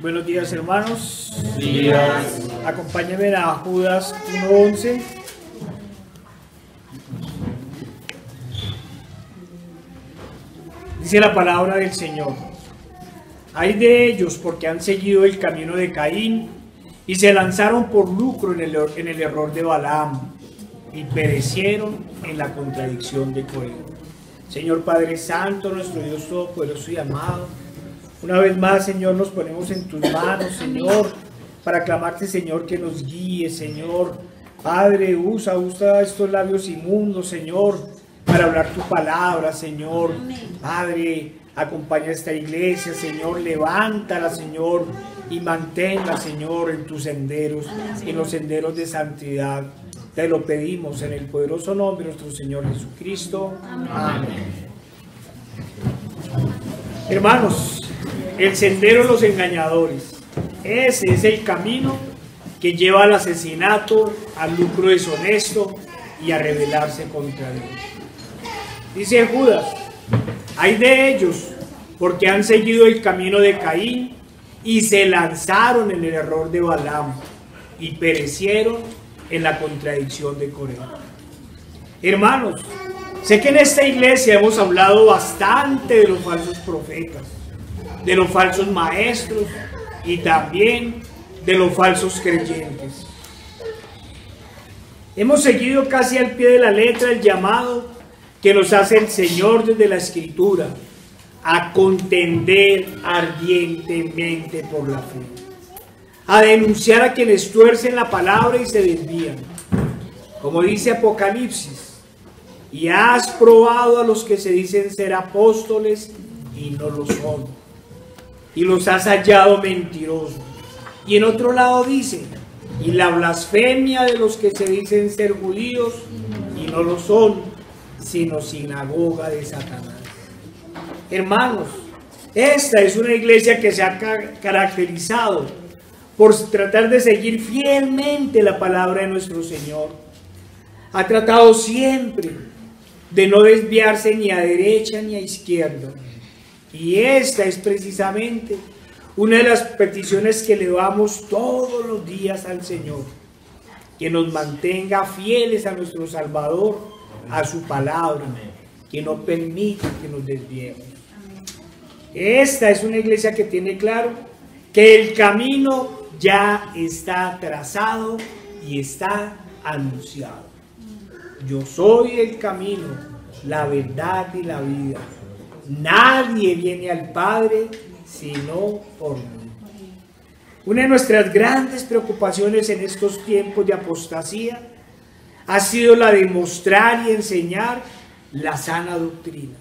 Buenos días, hermanos. Buenos días. Acompáñenme a Judas 1:11. Dice la palabra del Señor: hay de ellos porque han seguido el camino de Caín y se lanzaron por lucro en el error de Balaam y perecieron en la contradicción de Coré. Señor Padre Santo, nuestro Dios Todopoderoso y amado, una vez más, Señor, nos ponemos en tus manos, Señor, para clamarte, Señor, que nos guíe, Señor. Padre, usa estos labios inmundos, Señor, para hablar tu palabra, Señor. Padre, acompaña a esta iglesia, Señor, levántala, Señor, y manténla, Señor, en tus senderos, en los senderos de santidad. Te lo pedimos en el poderoso nombre de nuestro Señor Jesucristo. Amén. Hermanos, el sendero de los engañadores, ese es el camino que lleva al asesinato, al lucro deshonesto y a rebelarse contra Dios. Dice Judas: hay de ellos porque han seguido el camino de Caín y se lanzaron en el error de Balaam y perecieron en la contradicción de Coré. Hermanos, sé que en esta iglesia hemos hablado bastante de los falsos profetas, de los falsos maestros y también de los falsos creyentes. Hemos seguido casi al pie de la letra el llamado que nos hace el Señor desde la Escritura a contender ardientemente por la fe, a denunciar a quienes tuercen la palabra y se desvían. Como dice Apocalipsis: y has probado a los que se dicen ser apóstoles y no lo son, y los has hallado mentirosos. Y en otro lado dice: y la blasfemia de los que se dicen ser judíos y no lo son, sino sinagoga de Satanás. Hermanos, esta es una iglesia que se ha caracterizado por tratar de seguir fielmente la palabra de nuestro Señor. Ha tratado siempre de no desviarse ni a derecha ni a izquierda. Y esta es precisamente una de las peticiones que le damos todos los días al Señor: que nos mantenga fieles a nuestro Salvador, a su palabra, que no permita que nos desviemos. Esta es una iglesia que tiene claro que el camino ya está trazado y está anunciado. Yo soy el camino, la verdad y la vida. Nadie viene al Padre sino por mí. Una de nuestras grandes preocupaciones en estos tiempos de apostasía ha sido la de mostrar y enseñar la sana doctrina.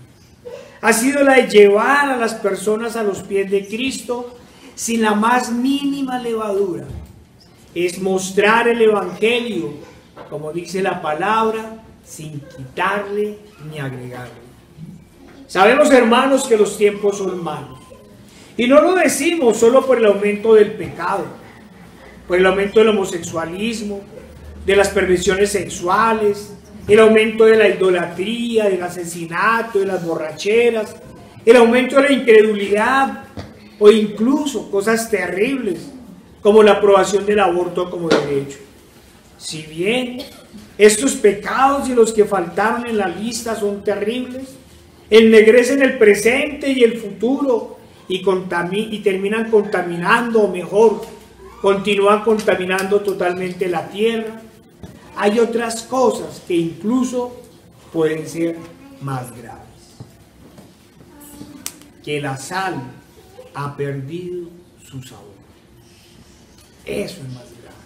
Ha sido la de llevar a las personas a los pies de Cristo sin la más mínima levadura. Es mostrar el Evangelio, como dice la palabra, sin quitarle ni agregarle. Sabemos, hermanos, que los tiempos son malos. Y no lo decimos solo por el aumento del pecado, por el aumento del homosexualismo, de las perversiones sexuales, el aumento de la idolatría, del asesinato, de las borracheras, el aumento de la incredulidad o incluso cosas terribles como la aprobación del aborto como derecho. Si bien estos pecados y los que faltaron en la lista son terribles, ennegrecen el presente y el futuro y terminan contaminando, o mejor, continúan contaminando totalmente la tierra. Hay otras cosas que incluso pueden ser más graves. Que la sal ha perdido su sabor. Eso es más grave.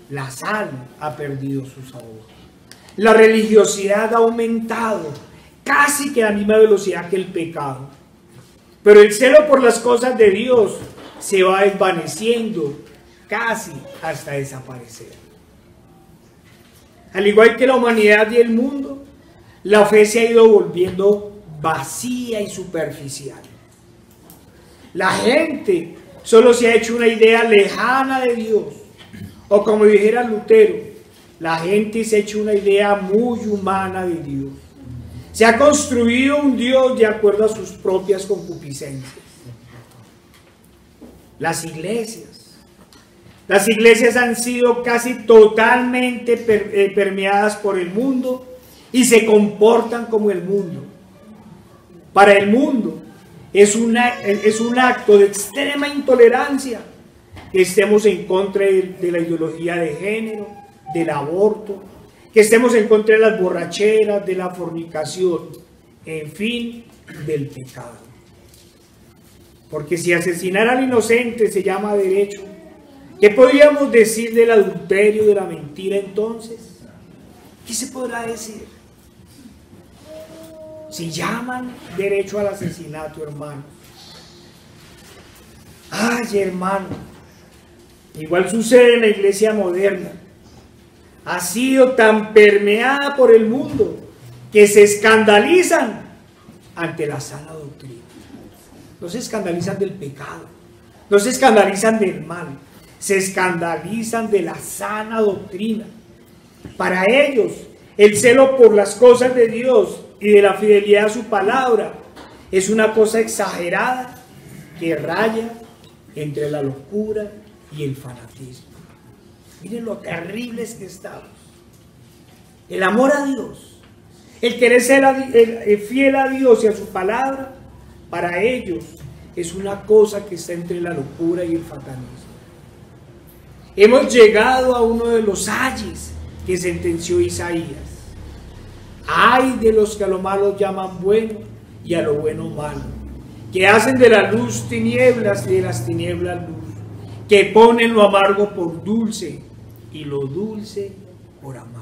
La sal ha perdido su sabor. La religiosidad ha aumentado casi que a la misma velocidad que el pecado. Pero el celo por las cosas de Dios se va desvaneciendo casi hasta desaparecer. Al igual que la humanidad y el mundo, la fe se ha ido volviendo vacía y superficial. La gente solo se ha hecho una idea lejana de Dios. O como dijera Lutero, la gente se ha hecho una idea muy humana de Dios. Se ha construido un Dios de acuerdo a sus propias concupiscencias. Las iglesias han sido casi totalmente permeadas por el mundo y se comportan como el mundo. Para el mundo es un acto de extrema intolerancia que estemos en contra de la ideología de género, del aborto, que estemos en contra de las borracheras, de la fornicación, en fin, del pecado. Porque si asesinar al inocente se llama derecho, ¿qué podríamos decir del adulterio, de la mentira entonces? ¿Qué se podrá decir? Si llaman derecho al asesinato, hermano. Ay, hermano. Igual sucede en la iglesia moderna. Ha sido tan permeada por el mundo que se escandalizan ante la sana doctrina. No se escandalizan del pecado, no se escandalizan del mal, se escandalizan de la sana doctrina. Para ellos, el celo por las cosas de Dios y de la fidelidad a su palabra es una cosa exagerada que raya entre la locura y el fanatismo. Miren lo terribles que estamos. El amor a Dios, el querer ser fiel a Dios y a su palabra, para ellos es una cosa que está entre la locura y el fatalismo. Hemos llegado a uno de los ayes que sentenció Isaías. Ay de los que a lo malo llaman bueno y a lo bueno malo, que hacen de la luz tinieblas y de las tinieblas luz, que ponen lo amargo por dulce y lo dulce por amargo.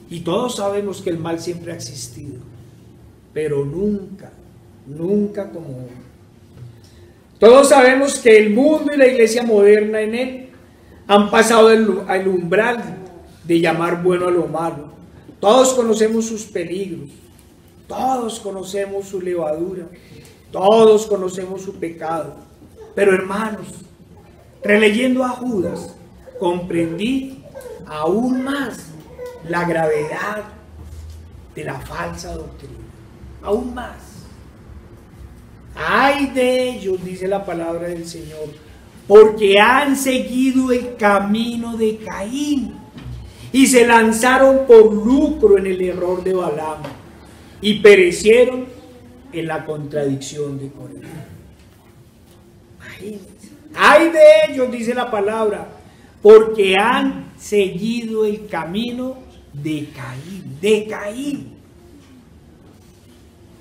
Y todos sabemos que el mal siempre ha existido, pero nunca como hoy. Todos sabemos que el mundo y la iglesia moderna en él han pasado al umbral de llamar bueno a lo malo. Todos conocemos sus peligros, todos conocemos su levadura, todos conocemos su pecado. Pero hermanos, releyendo a Judas, comprendí aún más la gravedad de la falsa doctrina, aún más. Ay de ellos, dice la palabra del Señor, porque han seguido el camino de Caín y se lanzaron por lucro en el error de Balaam y perecieron en la contradicción de Coré. Ay de ellos, dice la palabra, porque han seguido el camino de Caín.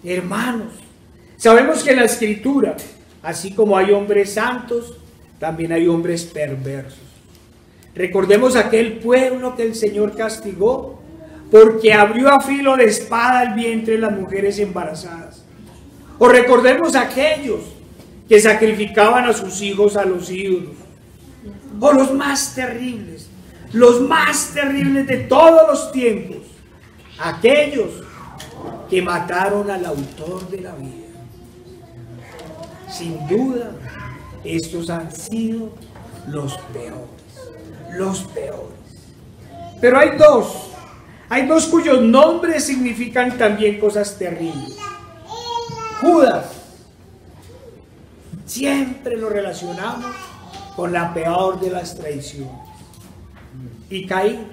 Hermanos, sabemos que en la Escritura, así como hay hombres santos, también hay hombres perversos. Recordemos aquel pueblo que el Señor castigó porque abrió a filo de espada el vientre de las mujeres embarazadas. O recordemos aquellos que sacrificaban a sus hijos a los ídolos. O los más terribles de todos los tiempos, aquellos que mataron al autor de la vida. Sin duda, estos han sido los peores. Pero hay dos cuyos nombres significan también cosas terribles. Judas, siempre lo relacionamos con la peor de las traiciones. Y Caín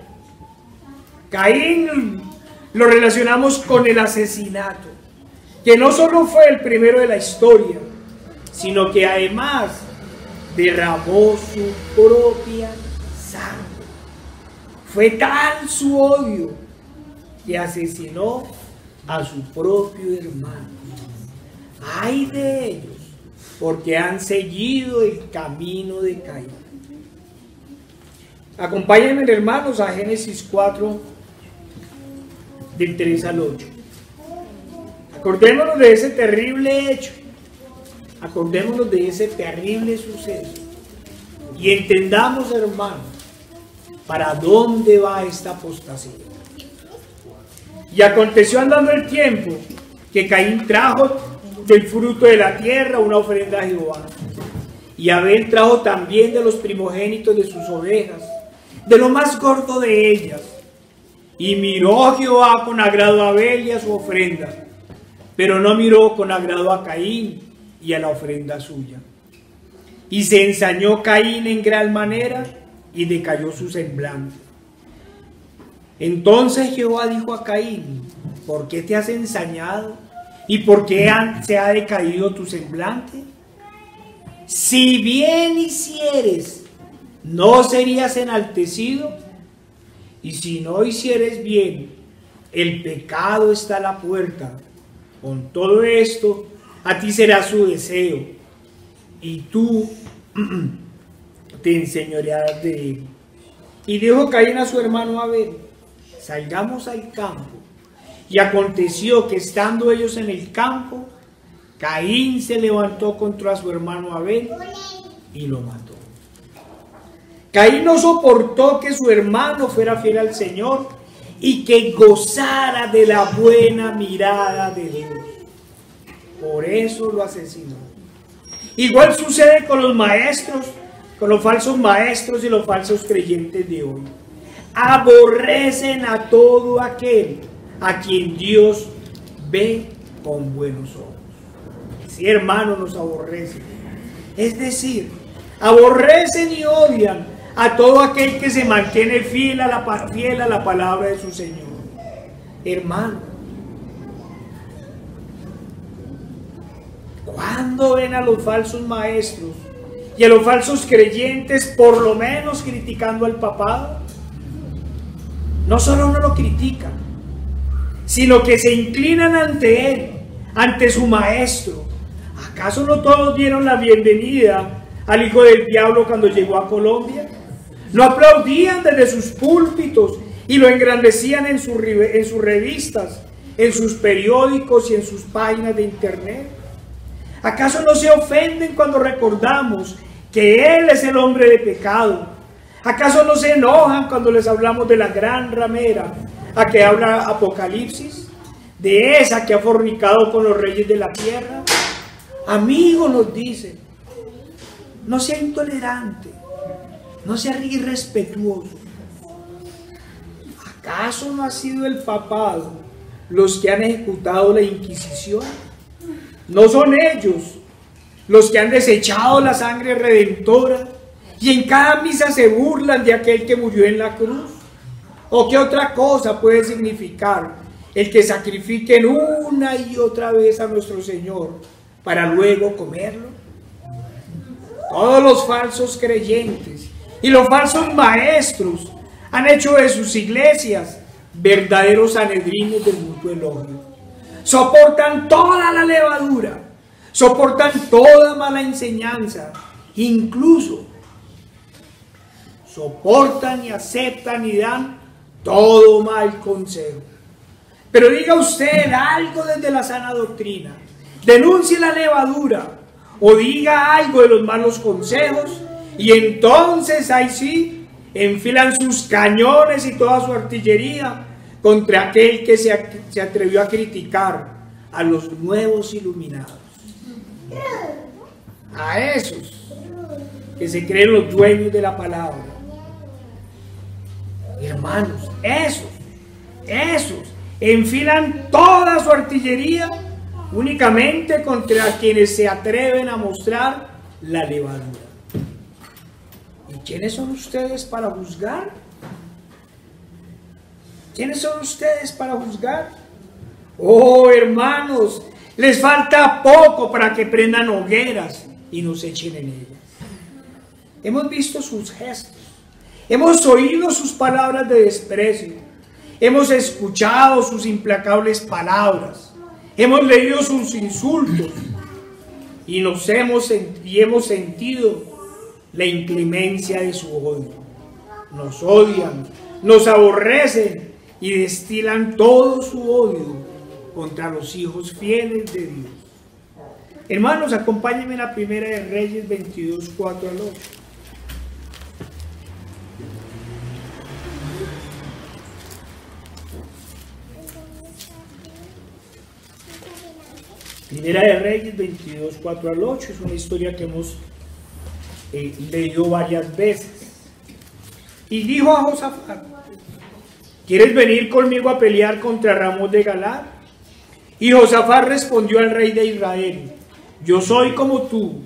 lo relacionamos con el asesinato, que no solo fue el primero de la historia, sino que además derramó su propia sangre. Fue tal su odio que asesinó a su propio hermano. Ay de ellos, porque han seguido el camino de Caín. Acompáñenme, hermanos, a Génesis 4, del 3 al 8. Acordémonos de ese terrible hecho. Acordémonos de ese terrible suceso. Y entendamos, hermanos, para dónde va esta apostasía. Y aconteció andando el tiempo que Caín trajo del fruto de la tierra una ofrenda a Jehová. Y Abel trajo también de los primogénitos de sus ovejas, de lo más gordo de ellas. Y miró Jehová con agrado a Abel y a su ofrenda, pero no miró con agrado a Caín y a la ofrenda suya. Y se ensañó Caín en gran manera y decayó su semblante. Entonces Jehová dijo a Caín: ¿por qué te has ensañado? ¿Y por qué se ha decaído tu semblante? Si bien hicieres, ¿no serías enaltecido? Y si no hicieres bien, el pecado está a la puerta. Con todo esto, a ti será su deseo, y tú te enseñorearás de él. Y dijo Caín a su hermano Abel: salgamos al campo. Y aconteció que estando ellos en el campo, Caín se levantó contra su hermano Abel y lo mató. Caín no soportó que su hermano fuera fiel al Señor y que gozara de la buena mirada de Dios. Por eso lo asesinó. Igual sucede con los maestros, con los falsos maestros y los falsos creyentes de hoy. Aborrecen a todo aquel a quien Dios ve con buenos ojos. Sí, hermanos, nos aborrecen. Es decir, aborrecen y odian a todo aquel que se mantiene fiel a la palabra de su Señor. Hermano, ¿cuándo ven a los falsos maestros y a los falsos creyentes por lo menos criticando al papado? No solo no lo critican, sino que se inclinan ante él, ante su maestro. ¿Acaso no todos dieron la bienvenida al hijo del diablo cuando llegó a Colombia? ¿No aplaudían desde sus púlpitos y lo engrandecían en sus revistas, en sus periódicos y en sus páginas de internet? ¿Acaso no se ofenden cuando recordamos que Él es el hombre de pecado? ¿Acaso no se enojan cuando les hablamos de la gran ramera a que habla Apocalipsis? De esa que ha fornicado con los reyes de la tierra. Amigo, nos dice, no sea intolerante, no sea irrespetuoso. ¿Acaso no ha sido el papado los que han ejecutado la Inquisición? ¿No son ellos los que han desechado la sangre redentora y en cada misa se burlan de aquel que murió en la cruz? ¿O qué otra cosa puede significar el que sacrifiquen una y otra vez a nuestro Señor para luego comerlo? Todos los falsos creyentes y los falsos maestros han hecho de sus iglesias verdaderos sanedrines del mutuo elogio. Soportan toda la levadura, soportan toda mala enseñanza, incluso soportan y aceptan y dan todo mal consejo. Pero diga usted algo desde la sana doctrina, denuncie la levadura o diga algo de los malos consejos y entonces ahí sí enfilan sus cañones y toda su artillería contra aquel que se atrevió a criticar a los nuevos iluminados, a esos que se creen los dueños de la palabra. Hermanos, esos enfilan toda su artillería únicamente contra quienes se atreven a mostrar la levadura. ¿Y quiénes son ustedes para juzgar? ¿Quiénes son ustedes para juzgar? Oh, hermanos, les falta poco para que prendan hogueras y nos echen en ellas. Hemos visto sus gestos, hemos oído sus palabras de desprecio, hemos escuchado sus implacables palabras, hemos leído sus insultos y hemos sentido la inclemencia de su odio. Nos odian, nos aborrecen y destilan todo su odio contra los hijos fieles de Dios. Hermanos, acompáñenme a la Primera de Reyes 22, 4 al 8. Primera de Reyes 22, 4 al 8 es una historia que hemos leído varias veces. Y dijo a Josafat: ¿Quieres venir conmigo a pelear contra Ramón de Galaad? Y Josafat respondió al rey de Israel: yo soy como tú,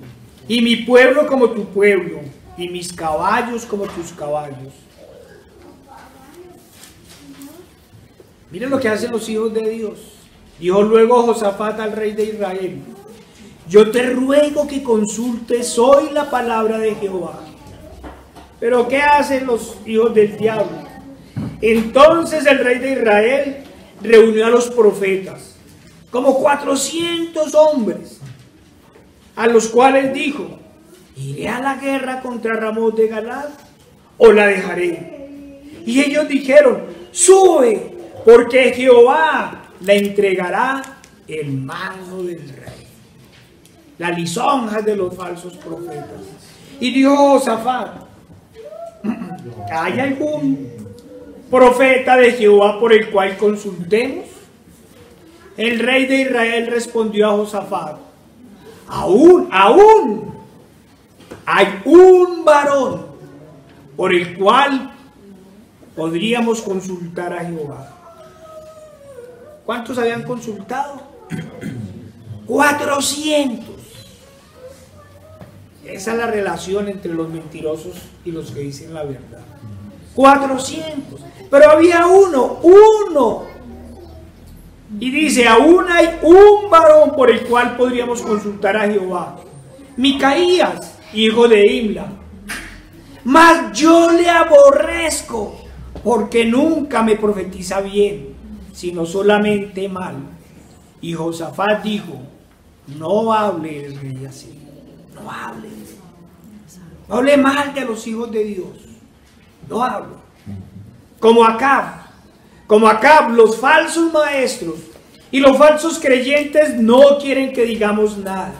y mi pueblo como tu pueblo, y mis caballos como tus caballos. Miren lo que hacen los hijos de Dios. Dijo luego Josafat al rey de Israel: yo te ruego que consultes hoy la palabra de Jehová. Pero ¿qué hacen los hijos del diablo? Entonces el rey de Israel reunió a los profetas, como 400 hombres, a los cuales dijo: ¿iré a la guerra contra Ramón de Galaad o la dejaré? Y ellos dijeron: sube, porque Jehová la entregará en mano del rey. Las lisonjas de los falsos profetas. Y dijo Josafat: ¿hay algún profeta de Jehová por el cual consultemos? El rey de Israel respondió a Josafat: aún hay un varón por el cual podríamos consultar a Jehová. ¿Cuántos habían consultado? 400. Esa es la relación entre los mentirosos y los que dicen la verdad. 400. Pero había uno. Y dice: aún hay un varón por el cual podríamos consultar a Jehová, Micaías, hijo de Imla. Mas yo le aborrezco, porque nunca me profetiza bien, sino solamente mal. Y Josafat dijo: no hable el rey así, no hable mal de los hijos de Dios, no hable. Como Acab, los falsos maestros y los falsos creyentes no quieren que digamos nada,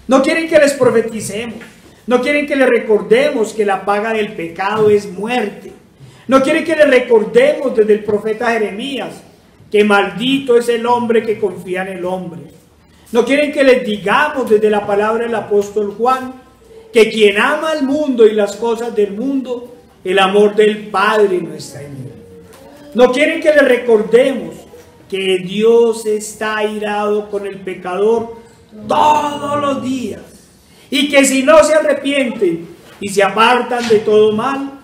no quieren que les profeticemos, no quieren que les recordemos que la paga del pecado es muerte, no quieren que les recordemos desde el profeta Jeremías que maldito es el hombre que confía en el hombre. No quieren que les digamos desde la palabra del apóstol Juan que quien ama al mundo y las cosas del mundo, el amor del Padre no está en él. No quieren que les recordemos que Dios está airado con el pecador todos los días y que si no se arrepienten y se apartan de todo mal,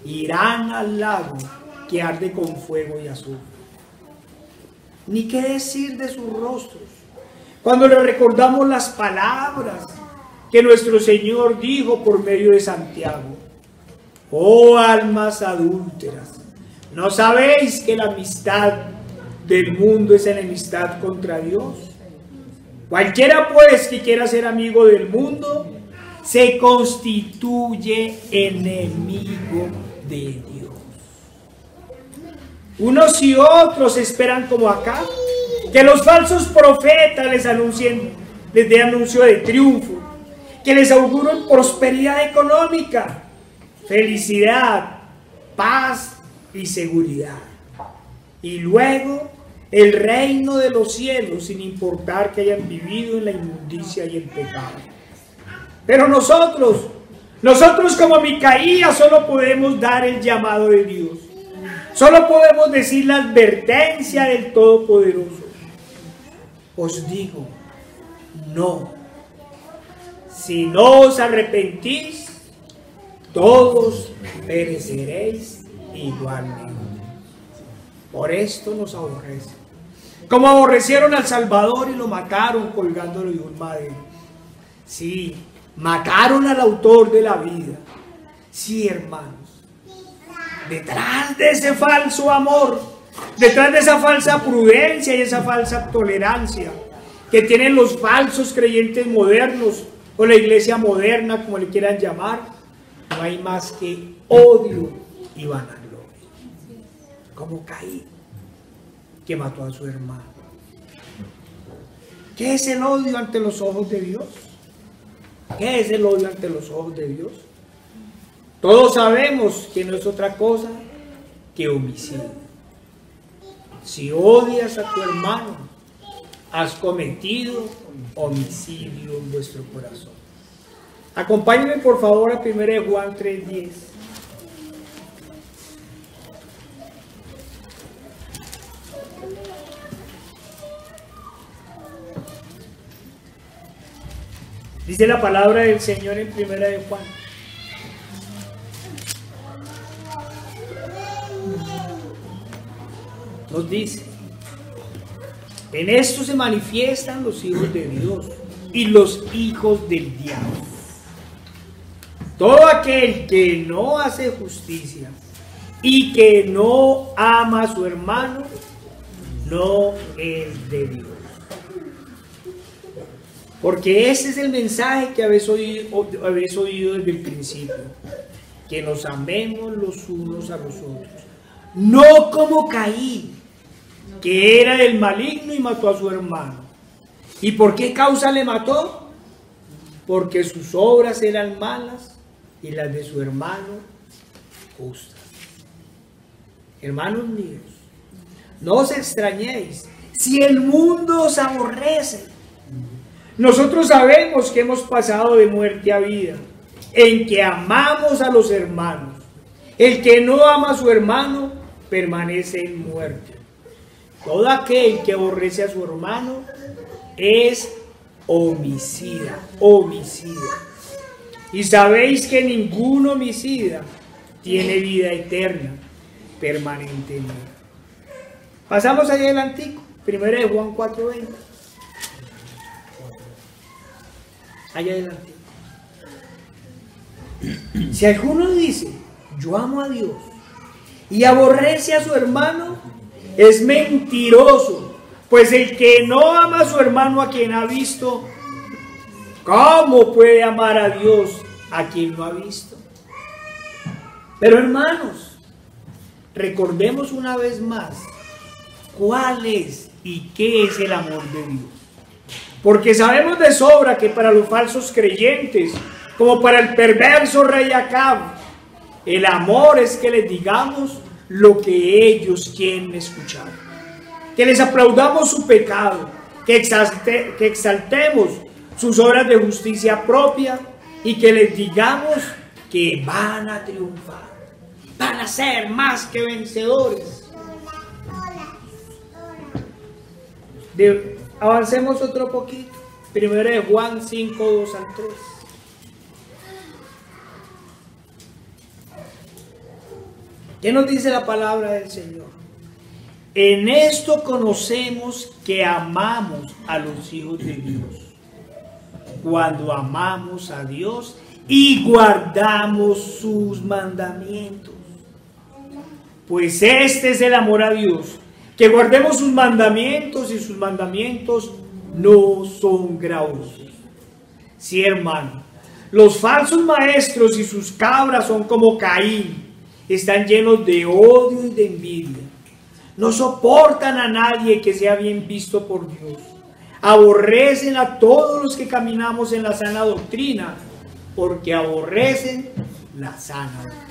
irán al lago que arde con fuego y azufre. Ni qué decir de sus rostros cuando le recordamos las palabras que nuestro Señor dijo por medio de Santiago: oh almas adúlteras, ¿no sabéis que la amistad del mundo es enemistad contra Dios? Cualquiera pues que quiera ser amigo del mundo se constituye enemigo de Dios. Unos y otros esperan como acá que los falsos profetas les dé anuncio de triunfo, que les auguren prosperidad económica, felicidad, paz y seguridad. Y luego el reino de los cielos, sin importar que hayan vivido en la inmundicia y el pecado. Pero nosotros como Micaías solo podemos dar el llamado de Dios. Solo podemos decir la advertencia del Todopoderoso. Os digo, no. Si no os arrepentís, todos pereceréis igualmente. Por esto nos aborrecen. Como aborrecieron al Salvador y lo mataron colgándolo de un madero. Sí, mataron al autor de la vida. Sí, hermanos. Detrás de ese falso amor, detrás de esa falsa prudencia y esa falsa tolerancia que tienen los falsos creyentes modernos o la iglesia moderna, como le quieran llamar, no hay más que odio y vanagloria. Como Caín, que mató a su hermano. ¿Qué es el odio ante los ojos de Dios? ¿Qué es el odio ante los ojos de Dios? Todos sabemos que no es otra cosa que homicidio. Si odias a tu hermano, has cometido homicidio en vuestro corazón. Acompáñenme por favor a 1 Juan 3:10. Dice la palabra del Señor en Primera de Juan. Nos dice: en esto se manifiestan los hijos de Dios y los hijos del diablo. Todo aquel que no hace justicia y que no ama a su hermano, no es de Dios. Porque ese es el mensaje que habéis oído desde el principio, que nos amemos los unos a los otros, no como Caín, que era del maligno y mató a su hermano. ¿Y por qué causa le mató? Porque sus obras eran malas y las de su hermano justas. Hermanos míos, no os extrañéis si el mundo os aborrece. Nosotros sabemos que hemos pasado de muerte a vida, en que amamos a los hermanos. El que no ama a su hermano permanece en muerte. Todo aquel que aborrece a su hermano es homicida, homicida. Y sabéis que ningún homicida tiene vida eterna, permanentemente. Pasamos allá adelantico, 1 de Juan 4:20. Allá adelante. Si alguno dice, yo amo a Dios, y aborrece a su hermano, es mentiroso, pues el que no ama a su hermano a quien ha visto, ¿cómo puede amar a Dios a quien no ha visto? Pero hermanos, recordemos una vez más cuál es y qué es el amor de Dios. Porque sabemos de sobra que para los falsos creyentes, como para el perverso rey Acab, el amor es que les digamos lo que ellos quieren escuchar. Que les aplaudamos su pecado, que exaltemos sus obras de justicia propia y que les digamos que van a triunfar, van a ser más que vencedores. Avancemos otro poquito. 1 de Juan 5, 2 al 3. ¿Qué nos dice la palabra del Señor? En esto conocemos que amamos a los hijos de Dios, cuando amamos a Dios y guardamos sus mandamientos. Pues este es el amor a Dios, que guardemos sus mandamientos, y sus mandamientos no son gravosos. Sí, hermano, los falsos maestros y sus cabras son como Caín, están llenos de odio y de envidia. No soportan a nadie que sea bien visto por Dios. Aborrecen a todos los que caminamos en la sana doctrina, porque aborrecen la sana doctrina.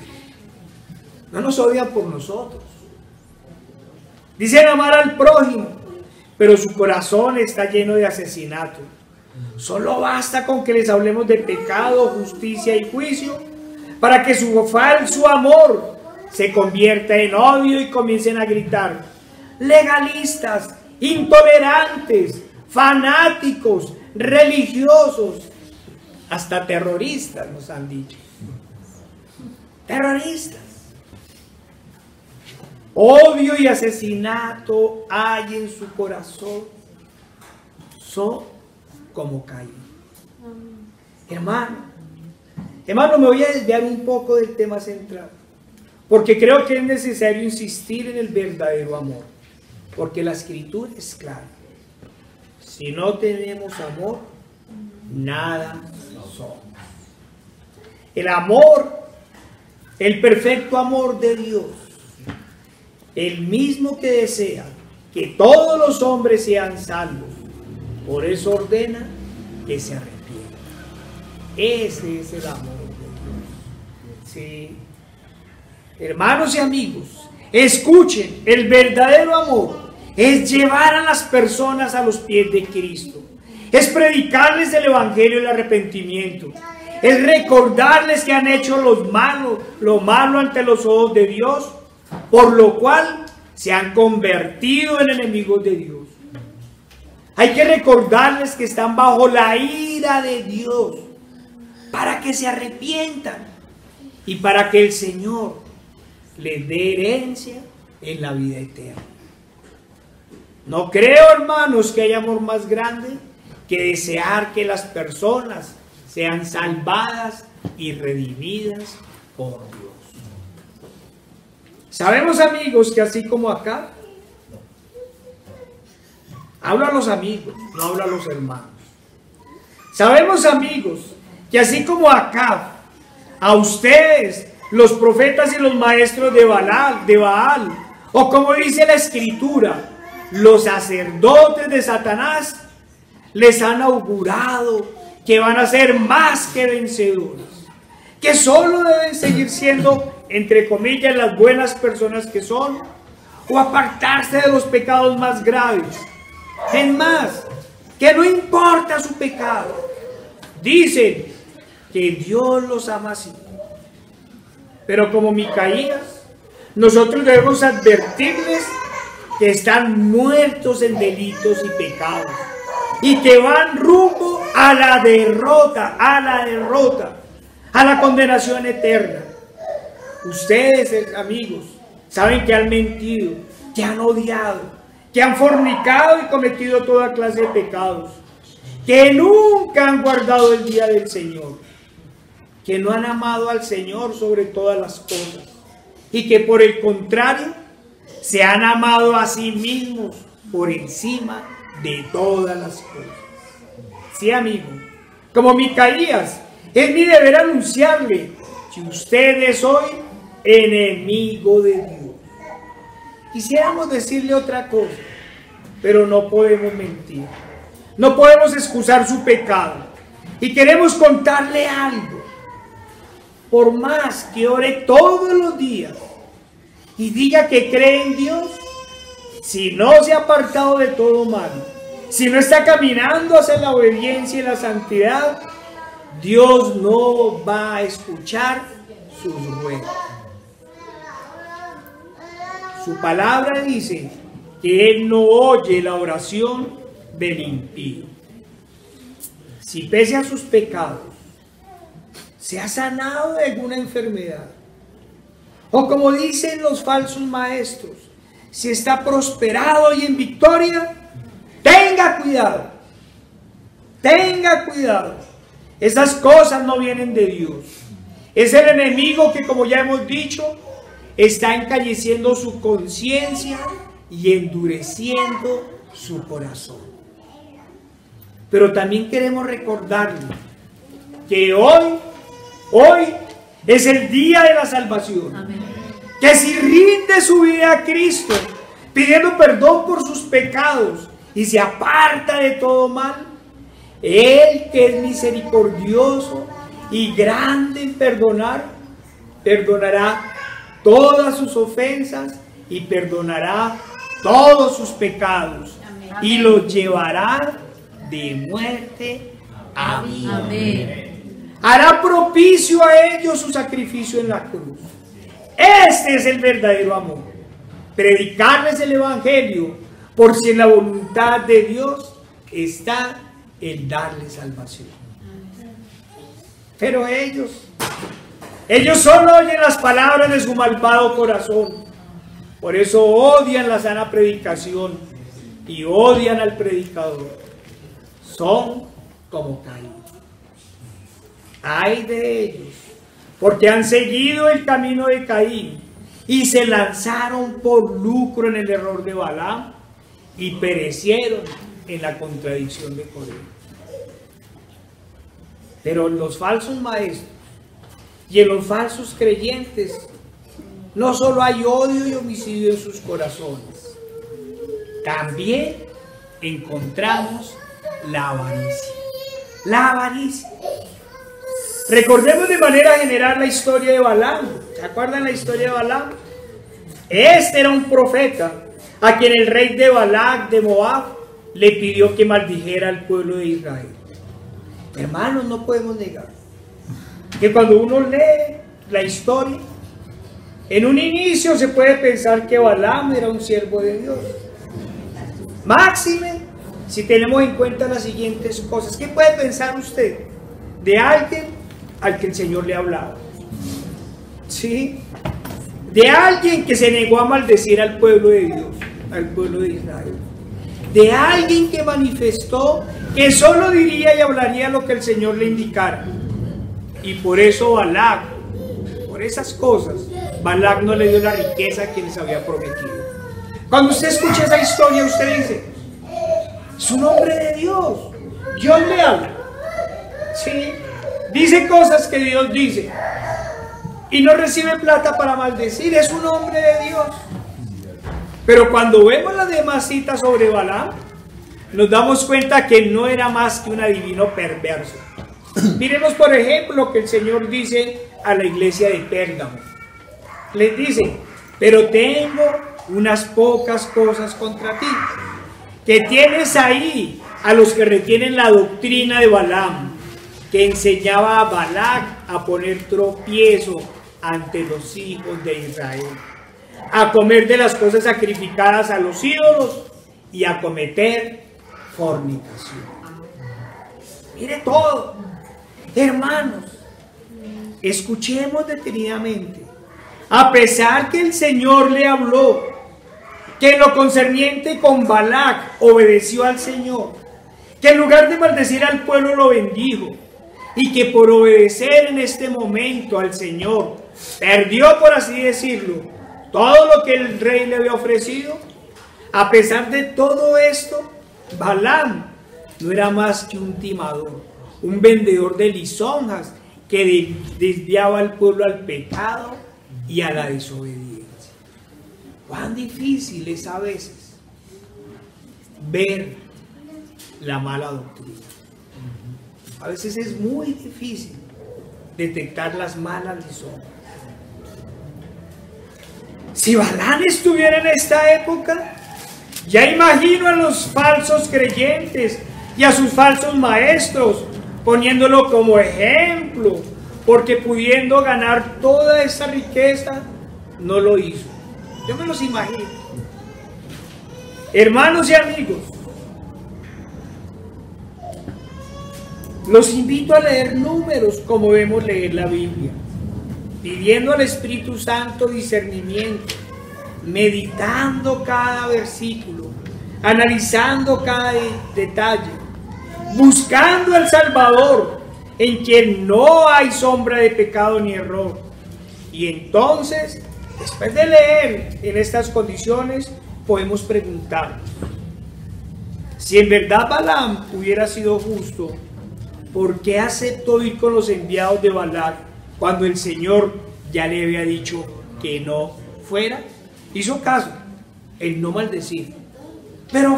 No nos odian por nosotros. Dicen amar al prójimo, pero su corazón está lleno de asesinato. Solo basta con que les hablemos de pecado, justicia y juicio para que su falso amor se convierta en odio y comiencen a gritar: legalistas, intolerantes, fanáticos, religiosos, hasta terroristas nos han dicho. Terroristas. Odio y asesinato hay en su corazón. Son como Caín. Hermano, me voy a desviar un poco del tema central, porque creo que es necesario insistir en el verdadero amor, porque la Escritura es clara. Si no tenemos amor, nada somos. El amor, el perfecto amor de Dios, el mismo que desea que todos los hombres sean salvos, por eso ordena que se arrepientan. Ese es el amor de Dios. Sí. Hermanos y amigos, escuchen, el verdadero amor es llevar a las personas a los pies de Cristo, es predicarles el evangelio del arrepentimiento, es recordarles que han hecho lo malo ante los ojos de Dios, por lo cual se han convertido en enemigos de Dios. Hay que recordarles que están bajo la ira de Dios, para que se arrepientan y para que el Señor les dé herencia en la vida eterna. No creo, hermanos, que haya amor más grande que desear que las personas sean salvadas y redimidas por Dios. Sabemos, amigos, que así como acá, hablo a los amigos, no hablo a los hermanos. Sabemos, amigos, que así como acá, a ustedes, los profetas y los maestros de Baal, o como dice la Escritura, los sacerdotes de Satanás, les han augurado que van a ser más que vencedores, que solo deben seguir siendo, entre comillas, las buenas personas que son, o apartarse de los pecados más graves. Es más, que no importa su pecado, dicen que Dios los ama así. Pero como Micaías, nosotros debemos advertirles que están muertos en delitos y pecados y que van rumbo a la derrota, a la condenación eterna. Ustedes, amigos, saben que han mentido, que han odiado, que han fornicado y cometido toda clase de pecados, que nunca han guardado el día del Señor, que no han amado al Señor sobre todas las cosas y que por el contrario se han amado a sí mismos por encima de todas las cosas. Sí, amigo, como Micaías, es mi deber anunciarle que usted es hoy enemigo de Dios. Quisiéramos decirle otra cosa, pero no podemos mentir, no podemos excusar su pecado y queremos contarle algo. Por más que ore todos los días y diga que cree en Dios, si no se ha apartado de todo mal, si no está caminando hacia la obediencia y la santidad, Dios no va a escuchar sus ruegos. Su palabra dice que Él no oye la oración del impío. Si pese a sus pecados se ha sanado de alguna enfermedad, o como dicen los falsos maestros, si está prosperado y en victoria, tenga cuidado, tenga cuidado. Esas cosas no vienen de Dios. Es el enemigo que, como ya hemos dicho, está encalleciendo su conciencia y endureciendo su corazón. Pero también queremos recordarle que hoy es el día de la salvación. Amén. Que si rinde su vida a Cristo, pidiendo perdón por sus pecados y se aparta de todo mal, Él, que es misericordioso y grande en perdonar, perdonará todas sus ofensas y perdonará todos sus pecados. Amén. Y los llevará de muerte a vida. Amén. Hará propicio a ellos su sacrificio en la cruz. Este es el verdadero amor. Predicarles el evangelio, por si en la voluntad de Dios está el darles salvación. Pero ellos solo oyen las palabras de su malvado corazón. Por eso odian la sana predicación y odian al predicador. Son como Caín. Ay de ellos, porque han seguido el camino de Caín y se lanzaron por lucro en el error de Balaam y perecieron en la contradicción de Coré. Pero en los falsos maestros y en los falsos creyentes no solo hay odio y homicidio en sus corazones, también encontramos la avaricia. La avaricia. Recordemos de manera general la historia de Balaam. ¿Se acuerdan la historia de Balaam? Este era un profeta a quien el rey de Balac de Moab le pidió que maldijera al pueblo de Israel. Hermanos, no podemos negar que cuando uno lee la historia, en un inicio se puede pensar que Balaam era un siervo de Dios. Máxime si tenemos en cuenta las siguientes cosas. ¿Qué puede pensar usted de alguien al que el Señor le ha hablado? ¿Sí? De alguien que se negó a maldecir al pueblo de Dios, al pueblo de Israel. De alguien que manifestó que solo diría y hablaría lo que el Señor le indicara. Y por eso Balac, por esas cosas, Balac no le dio la riqueza que les había prometido. Cuando usted escucha esa historia, usted dice, es un hombre de Dios. Dios le habla. ¿Sí? Dice cosas que Dios dice. Y no recibe plata para maldecir. Es un hombre de Dios. Pero cuando vemos las demás citas sobre Balaam, nos damos cuenta que no era más que un adivino perverso. Miremos por ejemplo lo que el Señor dice a la iglesia de Pérgamo. Les dice, pero tengo unas pocas cosas contra ti, que tienes ahí a los que retienen la doctrina de Balaam, que enseñaba a Balac a poner tropiezo ante los hijos de Israel, a comer de las cosas sacrificadas a los ídolos y a cometer fornicación. Mire todo, hermanos, escuchemos detenidamente. A pesar que el Señor le habló, que en lo concerniente con Balac obedeció al Señor, que en lugar de maldecir al pueblo lo bendijo, y que por obedecer en este momento al Señor perdió, por así decirlo, todo lo que el rey le había ofrecido. A pesar de todo esto, Balaam no era más que un timador, un vendedor de lisonjas que desviaba al pueblo al pecado y a la desobediencia. Cuán difícil es a veces ver la mala doctrina. A veces es muy difícil detectar las malas lisonjas. Si Balaam estuviera en esta época, ya imagino a los falsos creyentes y a sus falsos maestros poniéndolo como ejemplo, porque pudiendo ganar toda esa riqueza, no lo hizo. Yo me los imagino. Hermanos y amigos, los invito a leer Números como vemos leer la Biblia, pidiendo al Espíritu Santo discernimiento, meditando cada versículo, analizando cada detalle, buscando al Salvador, en quien no hay sombra de pecado ni error. Y entonces, después de leer en estas condiciones, podemos preguntarnos, si en verdad Balaam hubiera sido justo, ¿por qué aceptó ir con los enviados de Balac cuando el Señor ya le había dicho que no fuera? Hizo caso en no maldecir, pero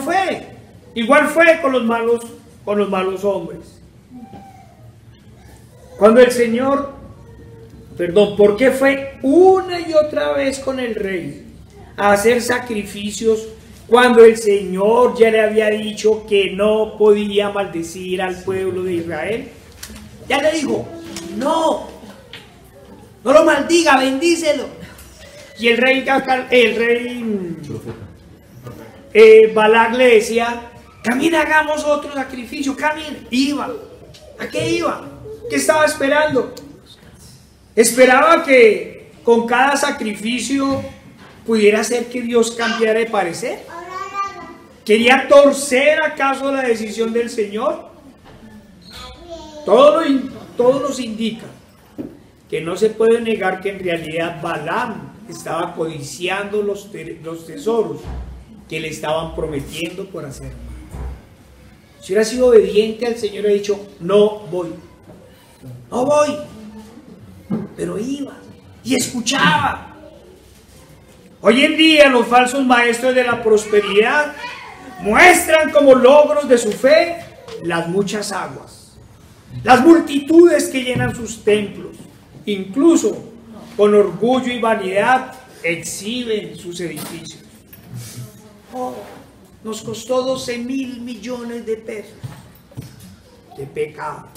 igual fue con los malos hombres. Cuando el Señor, ¿por qué fue una y otra vez con el rey a hacer sacrificios cuando el Señor ya le había dicho que no podía maldecir al pueblo de Israel? Ya le dijo, no lo maldiga, bendícelo. Y el rey Balac le decía, camina, hagamos otro sacrificio, camina. Iba. ¿A qué iba? ¿Qué estaba esperando? Esperaba que con cada sacrificio pudiera ser que Dios cambiara de parecer. ¿Quería torcer acaso la decisión del Señor? Todo nos indica que no se puede negar que en realidad Balaam estaba codiciando los tesoros que le estaban prometiendo por hacer mal. Si hubiera sido obediente al Señor, hubiera dicho, no voy, pero iba y escuchaba. Hoy en día los falsos maestros de la prosperidad muestran como logros de su fe las muchas aguas, las multitudes que llenan sus templos, incluso con orgullo y vanidad exhiben sus edificios. Nos costó 12.000 millones de pesos. ¡Qué pecado!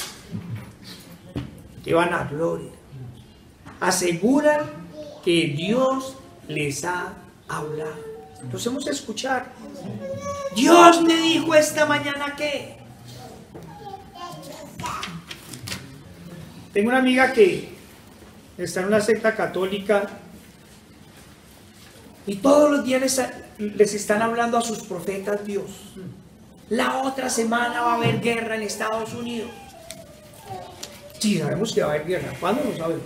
¡Qué vanagloria! Aseguran que Dios les ha hablado. Entonces vamos a escuchar. Dios me dijo esta mañana que... Tengo una amiga que está en una secta católica y todos los días les están hablando a sus profetas Dios. La otra semana va a haber guerra en Estados Unidos. Sí, sabemos que va a haber guerra. ¿Cuándo? No sabemos.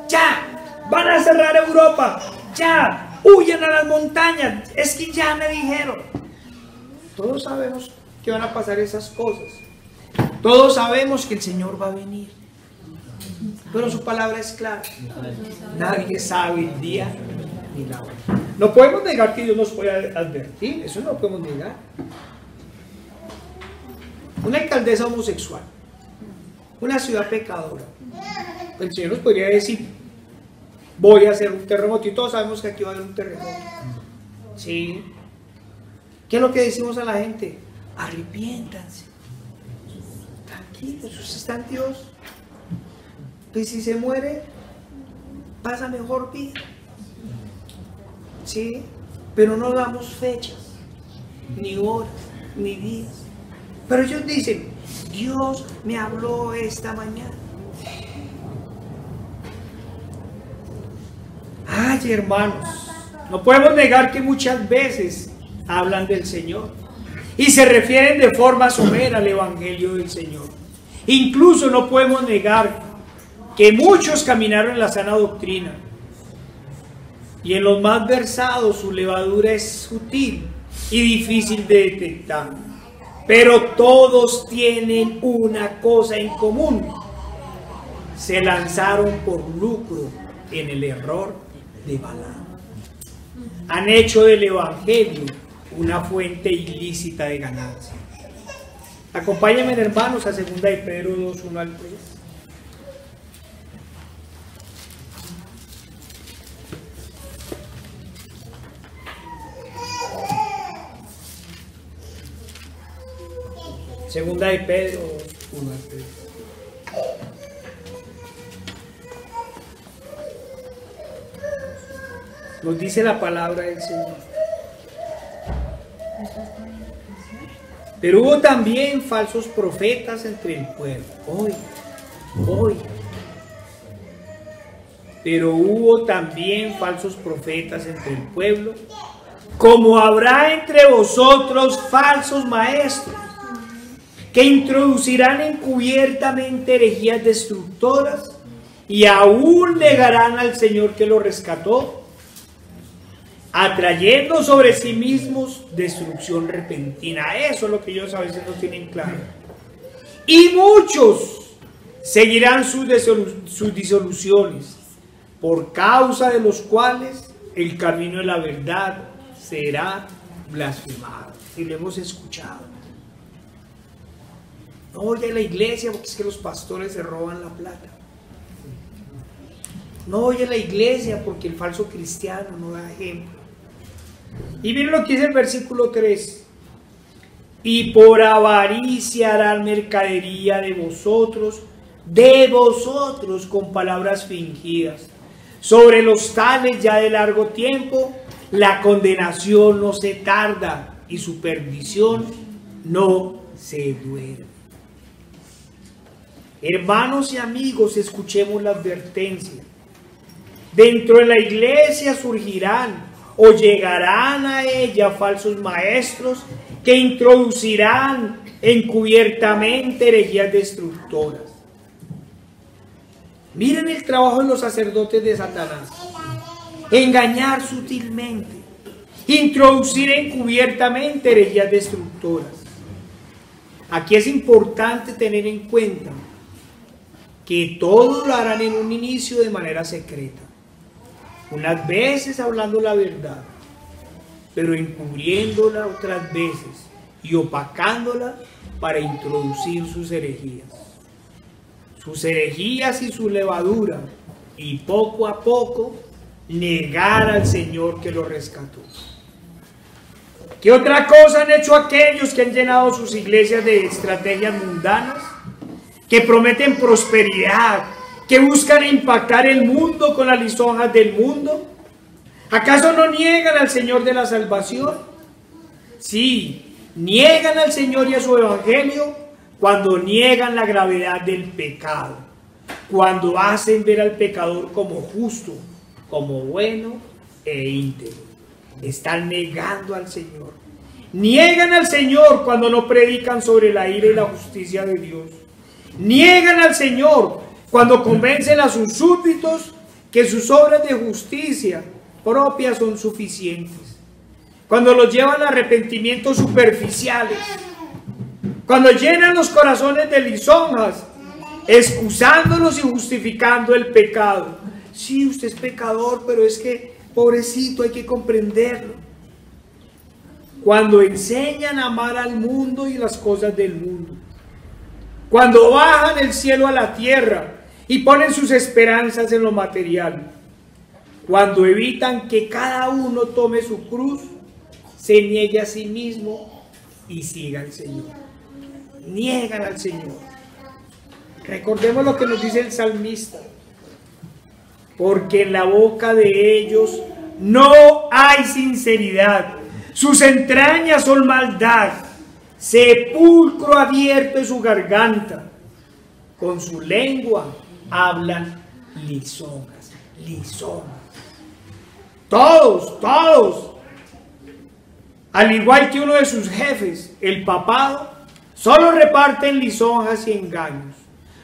Ya, van a cerrar Europa. Ya, huyen a las montañas. Es que ya me dijeron. Todos sabemos que van a pasar esas cosas. Todos sabemos que el Señor va a venir. Pero su palabra es clara. Nadie sabe el día ni la hora. No podemos negar que Dios nos puede advertir. Eso no lo podemos negar. Una alcaldesa homosexual, una ciudad pecadora, el Señor nos podría decir: voy a hacer un terremoto, y todos sabemos que aquí va a haber un terremoto. ¿Sí? ¿Qué es lo que decimos a la gente? Arrepiéntanse. Tranquilos, usted está en Dios. Pues si se muere, pasa mejor vida. ¿Sí? Pero no damos fechas, ni horas, ni días. Pero ellos dicen: Dios me habló esta mañana. Ay, hermanos, no podemos negar que muchas veces hablan del Señor y se refieren de forma somera al Evangelio del Señor. Incluso no podemos negar que muchos caminaron en la sana doctrina, y en los más versados su levadura es sutil y difícil de detectar. Pero todos tienen una cosa en común: se lanzaron por lucro en el error de Balaam. Han hecho del Evangelio una fuente ilícita de ganancia. Acompáñenme, hermanos, a 2 de Pedro 2, 1 al 3. Segunda de Pedro 1 al 3. Nos dice la palabra del Señor: pero hubo también falsos profetas entre el pueblo. Pero hubo también falsos profetas entre el pueblo, como habrá entre vosotros falsos maestros, que introducirán encubiertamente herejías destructoras y aún negarán al Señor que lo rescató, atrayendo sobre sí mismos destrucción repentina. Eso es lo que ellos a veces no tienen claro. Y muchos seguirán sus disoluciones, por causa de los cuales el camino de la verdad será blasfemado. Y lo hemos escuchado. No oye a la iglesia porque es que los pastores se roban la plata. No oye a la iglesia porque el falso cristiano no da ejemplo. Y miren lo que dice el versículo 3: y por avaricia harán mercadería de vosotros con palabras fingidas. Sobre los tales ya de largo tiempo la condenación no se tarda y su perdición no se duerme. Hermanos y amigos, escuchemos la advertencia. Dentro de la iglesia surgirán o llegarán a ella falsos maestros que introducirán encubiertamente herejías destructoras. Miren el trabajo de los sacerdotes de Satanás: engañar sutilmente, introducir encubiertamente herejías destructoras. Aquí es importante tener en cuenta que todos lo harán en un inicio de manera secreta, unas veces hablando la verdad, pero encubriéndola otras veces y opacándola para introducir sus herejías y su levadura, y poco a poco negar al Señor que lo rescató. ¿Qué otra cosa han hecho aquellos que han llenado sus iglesias de estrategias mundanas, que prometen prosperidad, que buscan impactar el mundo con las lisonjas del mundo? ¿Acaso no niegan al Señor de la salvación? Sí, niegan al Señor y a su evangelio cuando niegan la gravedad del pecado, cuando hacen ver al pecador como justo, como bueno e íntegro. Están negando al Señor. Niegan al Señor cuando no predican sobre la ira y la justicia de Dios. Niegan al Señor cuando convencen a sus súbditos que sus obras de justicia propias son suficientes. Cuando los llevan a arrepentimientos superficiales. Cuando llenan los corazones de lisonjas, excusándolos y justificando el pecado. Sí, usted es pecador, pero es que, pobrecito, hay que comprenderlo. Cuando enseñan a amar al mundo y las cosas del mundo. Cuando bajan el cielo a la tierra y ponen sus esperanzas en lo material. Cuando evitan que cada uno tome su cruz, se niegue a sí mismo y siga al Señor. Niegan al Señor. Recordemos lo que nos dice el salmista. Porque en la boca de ellos no hay sinceridad. Sus entrañas son maldad. Sepulcro abierto es su garganta. Con su lengua hablan lisonjas. Lisonjas. Todos. Al igual que uno de sus jefes, el papado, solo reparten lisonjas y engaños.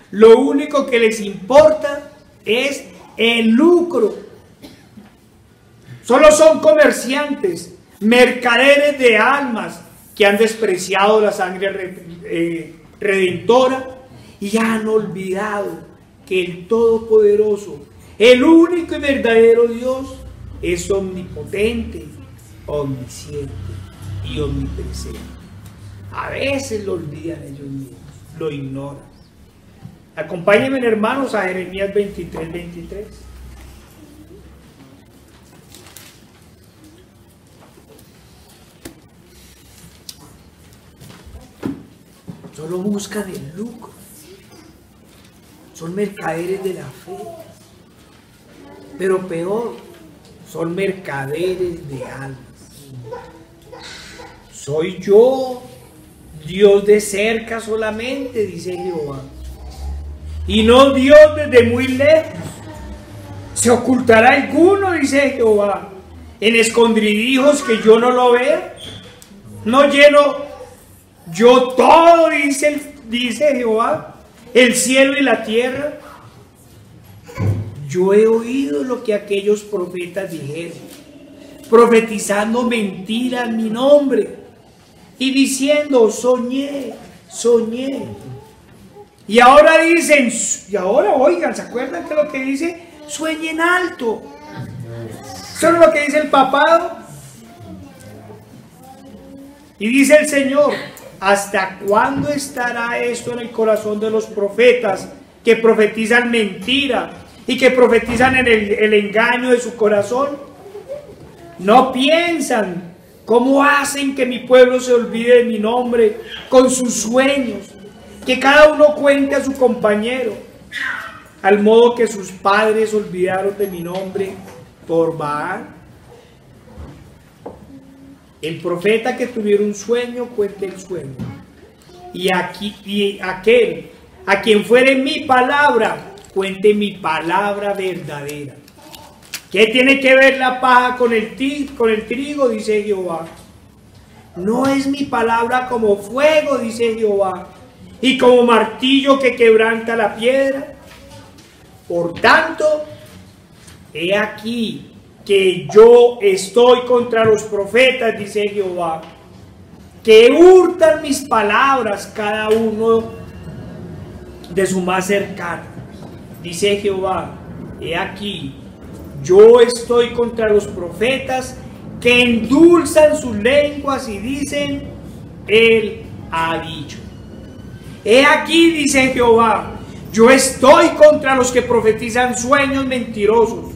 Lo único que les importa es el lucro. Solo son comerciantes, mercaderes de almas que han despreciado la sangre redentora y han olvidado que el Todopoderoso, el único y verdadero Dios, es omnipotente, omnisciente y omnipresente. A veces lo olvidan ellos mismos, lo ignoran. Acompáñenme, hermanos, a Jeremías 23:23. Solo buscan el lucro. Son mercaderes de la fe. Pero peor, son mercaderes de almas. Soy yo, Dios de cerca solamente, dice Jehová. Y no Dios desde muy lejos. ¿Se ocultará alguno, dice Jehová, en escondrijos que yo no lo vea? ¿No lleno yo todo, dice Jehová, el cielo y la tierra? Yo he oído lo que aquellos profetas dijeron, profetizando mentira en mi nombre y diciendo, soñé. Y ahora dicen, oigan, ¿se acuerdan que lo que dice? Sueñen alto. Eso es lo que dice el papado. Y dice el Señor, ¿hasta cuándo estará esto en el corazón de los profetas que profetizan mentira y que profetizan en el engaño de su corazón? No piensan cómo hacen que mi pueblo se olvide de mi nombre con sus sueños, que cada uno cuente a su compañero, al modo que sus padres olvidaron de mi nombre por Baal. El profeta que tuviera un sueño, cuente el sueño. Y aquel a quien fuere mi palabra, cuente mi palabra verdadera. ¿Qué tiene que ver la paja con el trigo? Dice Jehová. ¿No es mi palabra como fuego? Dice Jehová. Y como martillo que quebranta la piedra. Por tanto, he aquí que yo estoy contra los profetas, dice Jehová, que hurtan mis palabras cada uno de su más cercano. Dice Jehová, he aquí, yo estoy contra los profetas que endulzan sus lenguas y dicen, Él ha dicho. He aquí, dice Jehová, yo estoy contra los que profetizan sueños mentirosos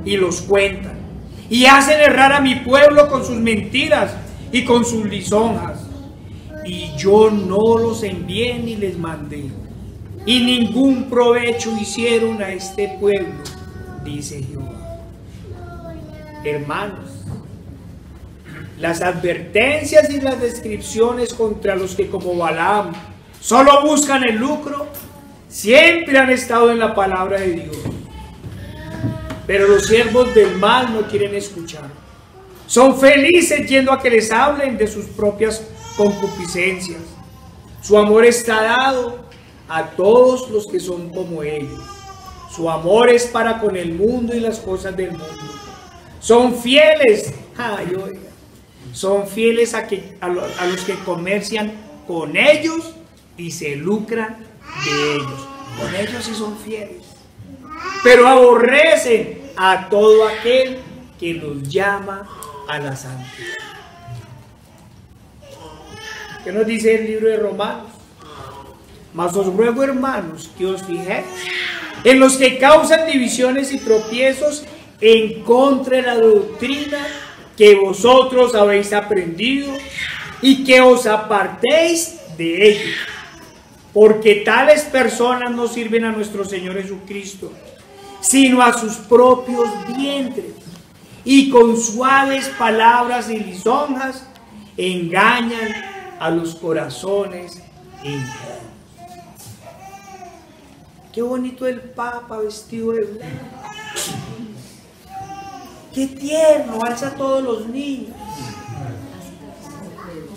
y los cuentan, y hacen errar a mi pueblo con sus mentiras y con sus lisonjas. Y yo no los envié ni les mandé, y ningún provecho hicieron a este pueblo, dice Jehová. Hermanos, las advertencias y las descripciones contra los que como Balaam solo buscan el lucro, siempre han estado en la palabra de Dios. Pero los siervos del mal no quieren escuchar. Son felices yendo a que les hablen de sus propias concupiscencias. Su amor está dado a todos los que son como ellos. Su amor es para con el mundo y las cosas del mundo. Son fieles, son fieles a los que comercian con ellos y se lucran de ellos. Con ellos sí son fieles. Pero aborrecen a todo aquel que los llama a la santidad. ¿Qué nos dice el libro de Romanos? Mas os ruego, hermanos, que os fijéis en los que causan divisiones y tropiezos en contra de la doctrina que vosotros habéis aprendido, y que os apartéis de ellos, porque tales personas no sirven a nuestro Señor Jesucristo, sino a sus propios vientres, y con suaves palabras y lisonjas engañan a los corazones ingenuos. Qué bonito el Papa vestido de blanco. Qué tierno, alza a todos los niños.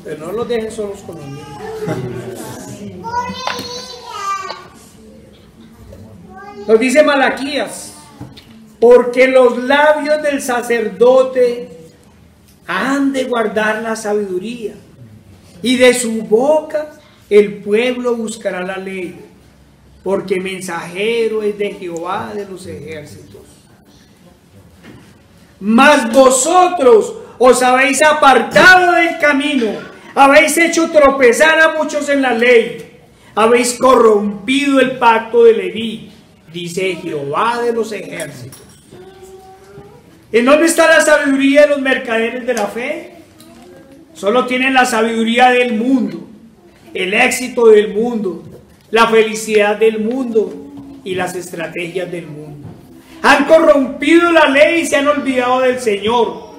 Pero no los dejen solos con los niños. Nos dice Malaquías: porque los labios del sacerdote han de guardar la sabiduría, y de su boca el pueblo buscará la ley, porque mensajero es de Jehová de los ejércitos. Mas vosotros os habéis apartado del camino, habéis hecho tropezar a muchos en la ley, habéis corrompido el pacto de Leví, dice Jehová de los ejércitos. ¿En dónde está la sabiduría de los mercaderes de la fe? Solo tienen la sabiduría del mundo, el éxito del mundo, la felicidad del mundo y las estrategias del mundo. Han corrompido la ley y se han olvidado del Señor,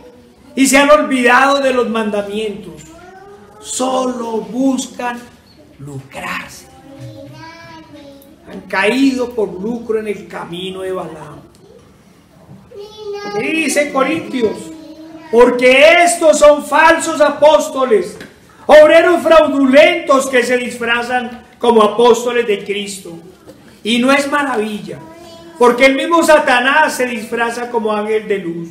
y se han olvidado de los mandamientos. Solo buscan lucrarse. Han caído por lucro en el camino de Balaam. Dice Corintios: porque estos son falsos apóstoles, obreros fraudulentos que se disfrazan como apóstoles de Cristo. Y no es maravilla, porque el mismo Satanás se disfraza como ángel de luz.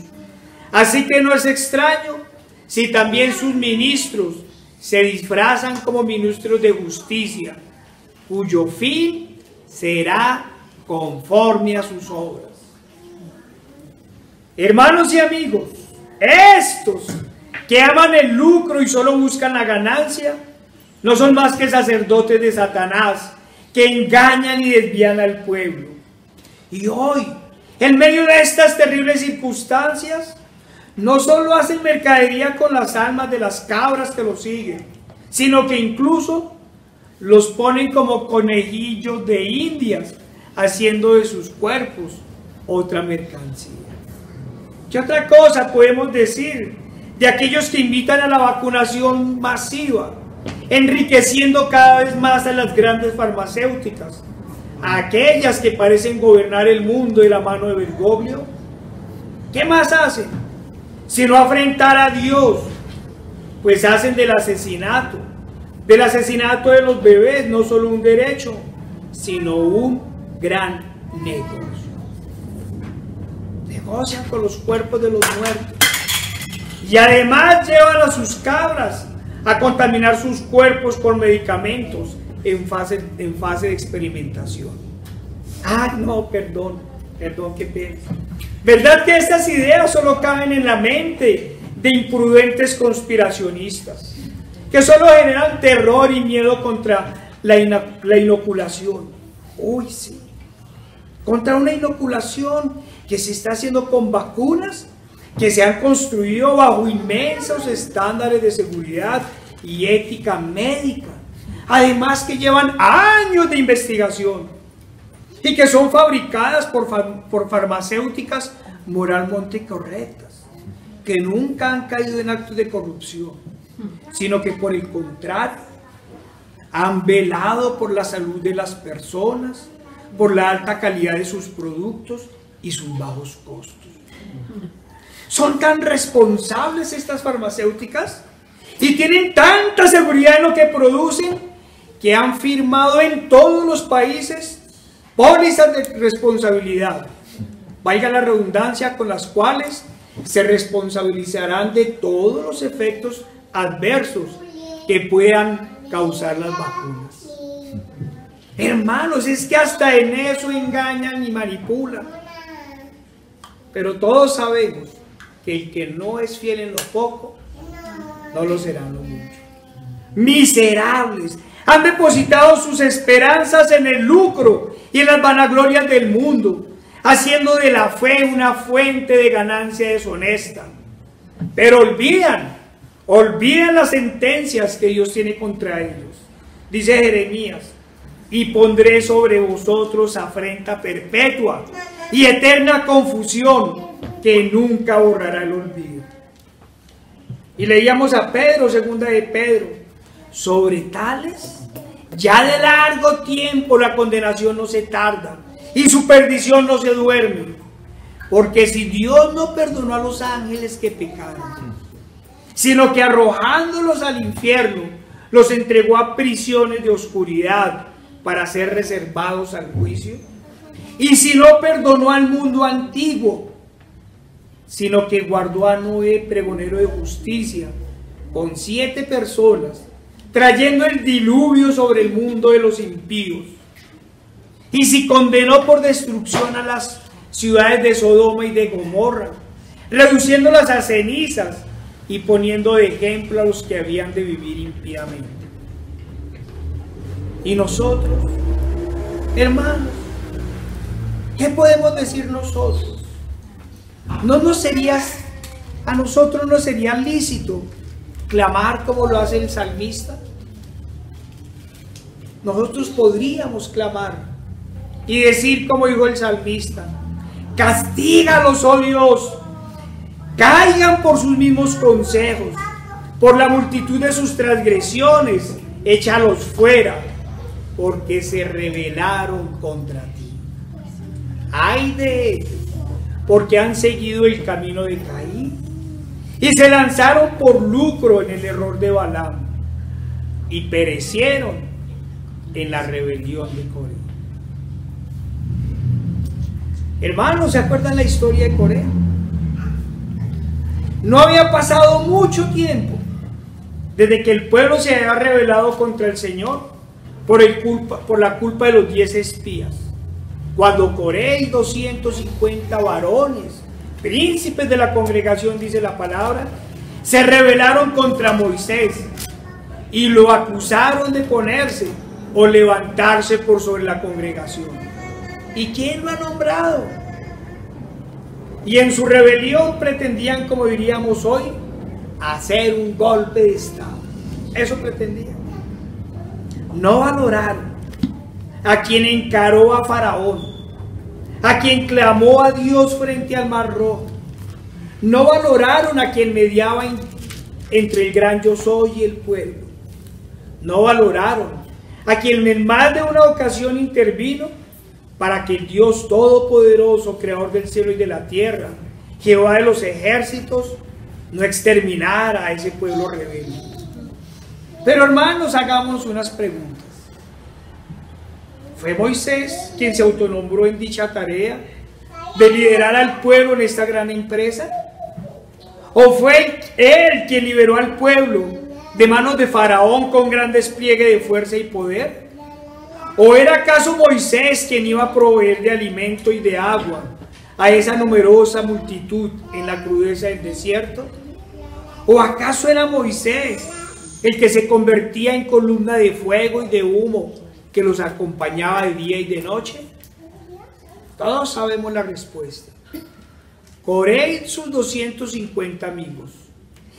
Así que no es extraño si también sus ministros se disfrazan como ministros de justicia, cuyo fin será conforme a sus obras. Hermanos y amigos, estos que aman el lucro y solo buscan la ganancia, no son más que sacerdotes de Satanás que engañan y desvían al pueblo. Y hoy, en medio de estas terribles circunstancias, no solo hacen mercadería con las almas de las cabras que los siguen, sino que incluso los ponen como conejillos de indias, haciendo de sus cuerpos otra mercancía. ¿Qué otra cosa podemos decir de aquellos que invitan a la vacunación masiva, enriqueciendo cada vez más a las grandes farmacéuticas, a aquellas que parecen gobernar el mundo de la mano de Bergoglio? ¿Qué más hacen sino afrentar a Dios? Pues hacen del asesinato de los bebés no solo un derecho, sino un gran negocio. Negocian con los cuerpos de los muertos y además llevan a sus cabras a contaminar sus cuerpos con medicamentos en fase de experimentación. No, perdón, qué pena. ¿Verdad que estas ideas solo caben en la mente de imprudentes conspiracionistas, que solo generan terror y miedo contra la inoculación? Uy, sí, contra una inoculación que se está haciendo con vacunas que se han construido bajo inmensos estándares de seguridad y ética médica, además que llevan años de investigación y que son fabricadas por farmacéuticas moralmente correctas. que nunca han caído en actos de corrupción, sino que por el contrario, han velado por la salud de las personas, por la alta calidad de sus productos y sus bajos costos. Son tan responsables estas farmacéuticas y tienen tanta seguridad en lo que producen que han firmado en todos los países pólizas de responsabilidad, valga la redundancia, con las cuales se responsabilizarán de todos los efectos adversos que puedan causar las vacunas. Hermanos, es que hasta en eso engañan y manipulan. Pero todos sabemos que el que no es fiel en lo poco, no lo será en lo mucho. Miserables, han depositado sus esperanzas en el lucro y en las vanaglorias del mundo, haciendo de la fe una fuente de ganancia deshonesta. Pero olvidan las sentencias que Dios tiene contra ellos. Dice Jeremías: y pondré sobre vosotros afrenta perpetua y eterna confusión que nunca borrará el olvido. Y leíamos a Pedro, segunda de Pedro: sobre tales ya de largo tiempo la condenación no se tarda y su perdición no se duerme, porque si Dios no perdonó a los ángeles que pecaron, sino que arrojándolos al infierno los entregó a prisiones de oscuridad para ser reservados al juicio, y si no perdonó al mundo antiguo, sino que guardó a Noé, pregonero de justicia, con 7 personas, trayendo el diluvio sobre el mundo de los impíos, y si condenó por destrucción a las ciudades de Sodoma y de Gomorra, reduciéndolas a cenizas y poniendo de ejemplo a los que habían de vivir impíamente. Y nosotros, hermanos, ¿qué podemos decir nosotros? A nosotros no sería lícito clamar como lo hace el salmista. Nosotros podríamos clamar y decir como dijo el salmista: castígalos, oh Dios, caigan por sus mismos consejos, por la multitud de sus transgresiones, échalos fuera, porque se rebelaron contra ti. Ay de ellos, porque han seguido el camino de Caín y se lanzaron por lucro en el error de Balaam y perecieron en la rebelión de Coré. Hermanos, ¿se acuerdan la historia de Coré? No había pasado mucho tiempo desde que el pueblo se había rebelado contra el Señor por la culpa de los 10 espías, cuando Coré y 250 varones, príncipes de la congregación, dice la palabra, se rebelaron contra Moisés y lo acusaron de ponerse o levantarse por sobre la congregación. ¿Y quién lo ha nombrado? Y en su rebelión pretendían, como diríamos hoy, hacer un golpe de estado. Eso pretendían. No valoraron a quien encaró a Faraón, a quien clamó a Dios frente al Mar Rojo. No valoraron a quien mediaba entre el gran yo soy y el pueblo. No valoraron a quien en más de una ocasión intervino para que el Dios Todopoderoso, Creador del cielo y de la tierra, Jehová de los ejércitos, no exterminara a ese pueblo rebelde. Pero hermanos, hagamos unas preguntas. ¿Fue Moisés quien se autonombró en dicha tarea de liderar al pueblo en esta gran empresa? ¿O fue él quien liberó al pueblo de manos de Faraón con gran despliegue de fuerza y poder? ¿O era acaso Moisés quien iba a proveer de alimento y de agua a esa numerosa multitud en la crudeza del desierto? ¿O acaso era Moisés el que se convertía en columna de fuego y de humo que los acompañaba de día y de noche? Todos sabemos la respuesta. Coré y sus 250 amigos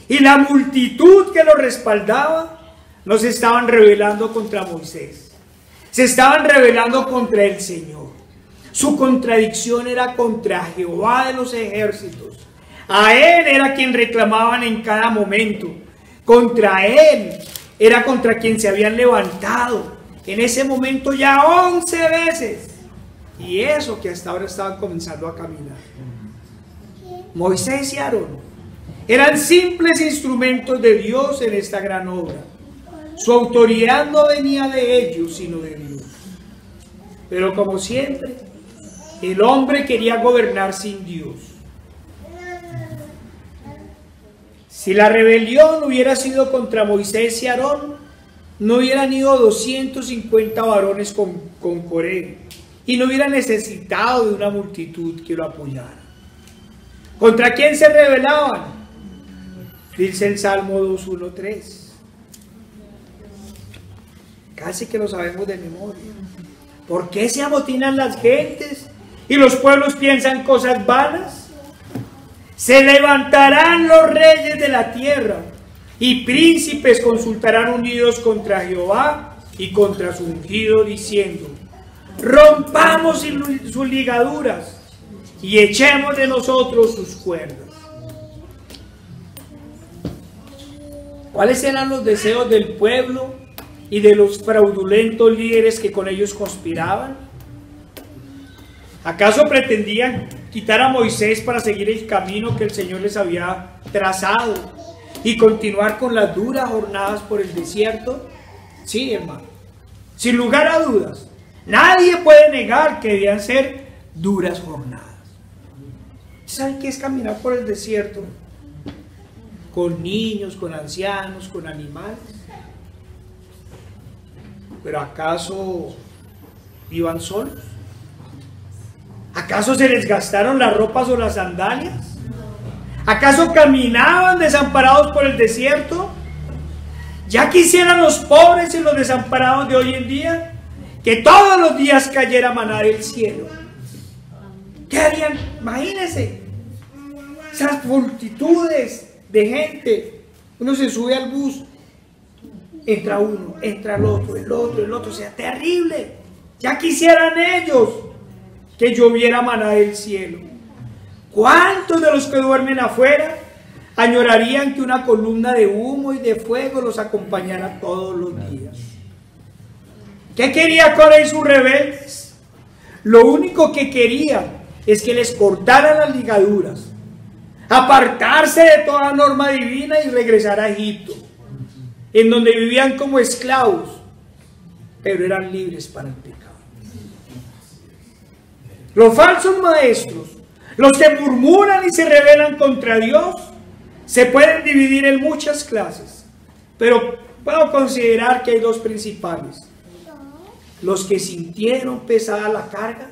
y la multitud que lo respaldaba no se estaban rebelando contra Moisés. Se estaban rebelando contra el Señor. Su contradicción era contra Jehová de los ejércitos, A él era quien reclamaban en cada momento. Contra él era contra quien se habían levantado. En ese momento ya 11 veces. Y eso que hasta ahora estaban comenzando a caminar. Moisés y Aarón eran simples instrumentos de Dios en esta gran obra. Su autoridad no venía de ellos, sino de Dios. Pero como siempre, el hombre quería gobernar sin Dios. Si la rebelión hubiera sido contra Moisés y Aarón, no hubieran ido 250 varones con Coré y no hubieran necesitado de una multitud que lo apoyara. ¿Contra quién se rebelaban? Dice el Salmo 2:1-3. Casi que lo sabemos de memoria. ¿Por qué se amotinan las gentes y los pueblos piensan cosas vanas? Se levantarán los reyes de la tierra y príncipes consultarán unidos contra Jehová y contra su ungido, diciendo: rompamos sus ligaduras y echemos de nosotros sus cuerdas. ¿Cuáles eran los deseos del pueblo y de los fraudulentos líderes que con ellos conspiraban? ¿Acaso pretendían quitar a Moisés para seguir el camino que el Señor les había trazado y continuar con las duras jornadas por el desierto? Sí, hermano, sin lugar a dudas, nadie puede negar que debían ser duras jornadas. ¿Saben qué es caminar por el desierto? Con niños, con ancianos, con animales. ¿Pero acaso iban solos? ¿Acaso se les gastaron las ropas o las sandalias? ¿Acaso caminaban desamparados por el desierto? ¿Ya quisieran los pobres y los desamparados de hoy en día que todos los días cayera maná del cielo? ¿Qué harían? Imagínense esas multitudes de gente. Uno se sube al bus, entra uno, entra el otro, el otro, el otro. O sea, terrible. Ya quisieran ellos que lloviera maná del cielo. ¿Cuántos de los que duermen afuera añorarían que una columna de humo y de fuego los acompañara todos los días? ¿Qué quería Coré y sus rebeldes? Lo único que querían es que les cortaran las ligaduras, apartarse de toda norma divina y regresar a Egipto, en donde vivían como esclavos, pero eran libres para el pecado. Los falsos maestros, los que murmuran y se rebelan contra Dios, se pueden dividir en muchas clases, pero puedo considerar que hay dos principales: los que sintieron pesada la carga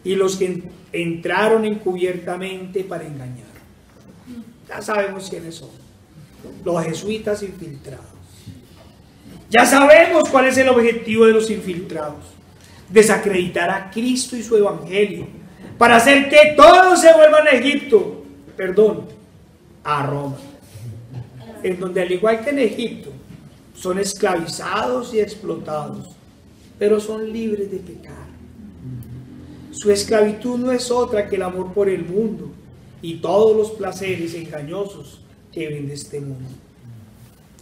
y los que entraron encubiertamente para engañar. Ya sabemos quiénes son: los jesuitas infiltrados. Ya sabemos cuál es el objetivo de los infiltrados: desacreditar a Cristo y su evangelio, para hacer que todos se vuelvan a Egipto, a Roma, en donde, al igual que en Egipto, son esclavizados y explotados, pero son libres de pecar. Su esclavitud no es otra que el amor por el mundo y todos los placeres engañosos que ven de este mundo.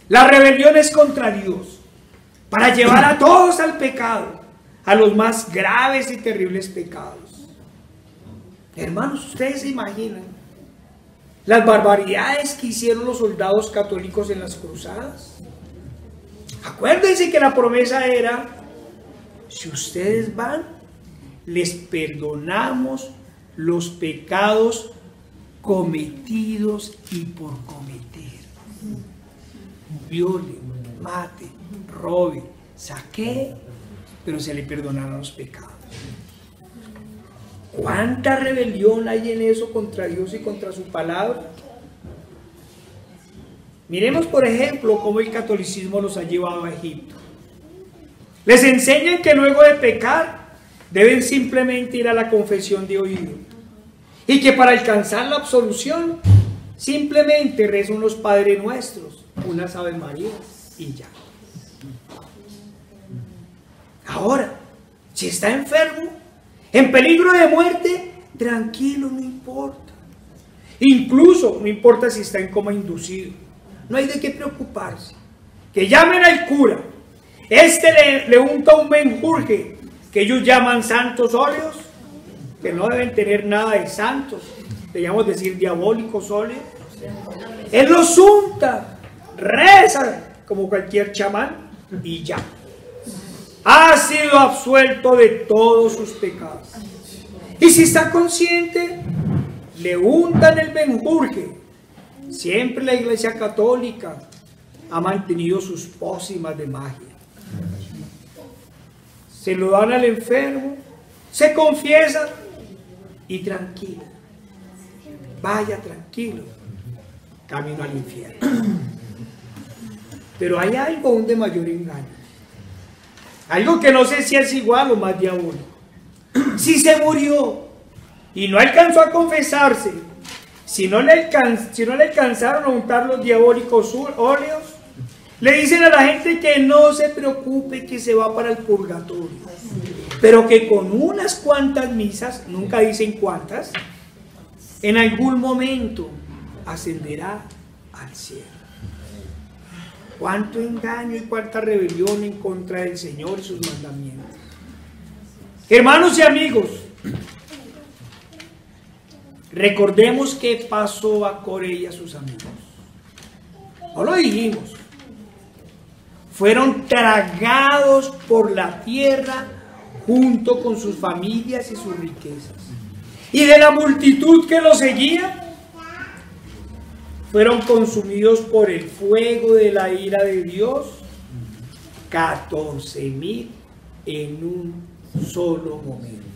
La rebelión es contra Dios, para llevar a todos al pecado, a los más graves y terribles pecados. Hermanos, ustedes se imaginan las barbaridades que hicieron los soldados católicos en las cruzadas. Acuérdense que la promesa era: si ustedes van, les perdonamos los pecados cometidos y por cometer. Viole, mate, robe, saque, pero se le perdonaron los pecados. ¿Cuánta rebelión hay en eso contra Dios y contra su palabra? Miremos, por ejemplo, cómo el catolicismo los ha llevado a Egipto. Les enseñan que luego de pecar deben simplemente ir a la confesión de oído, y que para alcanzar la absolución simplemente rezan unos Padres Nuestros, unas Ave Marías y ya. Ahora, si está enfermo, en peligro de muerte, tranquilo, no importa. Incluso, no importa si está en coma inducido, no hay de qué preocuparse. Que llamen al cura. Le unta un menjurje que ellos llaman santos óleos, que no deben tener nada de santos, debíamos decir diabólicos óleos. Él los unta, reza como cualquier chamán y ya. Ha sido absuelto de todos sus pecados. Y si está consciente, le untan el menjurje. Siempre la Iglesia Católica ha mantenido sus pócimas de magia. Se lo dan al enfermo, se confiesa y tranquilo. Vaya tranquilo, camino al infierno. Pero hay algo aún de mayor engaño. Algo que no sé si es igual o más diabólico. Si se murió y no alcanzó a confesarse, si no le alcanzaron a untar los diabólicos óleos, le dicen a la gente que no se preocupe, que se va para el purgatorio, pero que con unas cuantas misas, nunca dicen cuántas, en algún momento ascenderá al cielo. Cuánto engaño y cuánta rebelión en contra del Señor y sus mandamientos. Hermanos y amigos, recordemos qué pasó a Coré y a sus amigos. No lo dijimos. Fueron tragados por la tierra junto con sus familias y sus riquezas. Y de la multitud que los seguía, fueron consumidos por el fuego de la ira de Dios, 14,000 en un solo momento.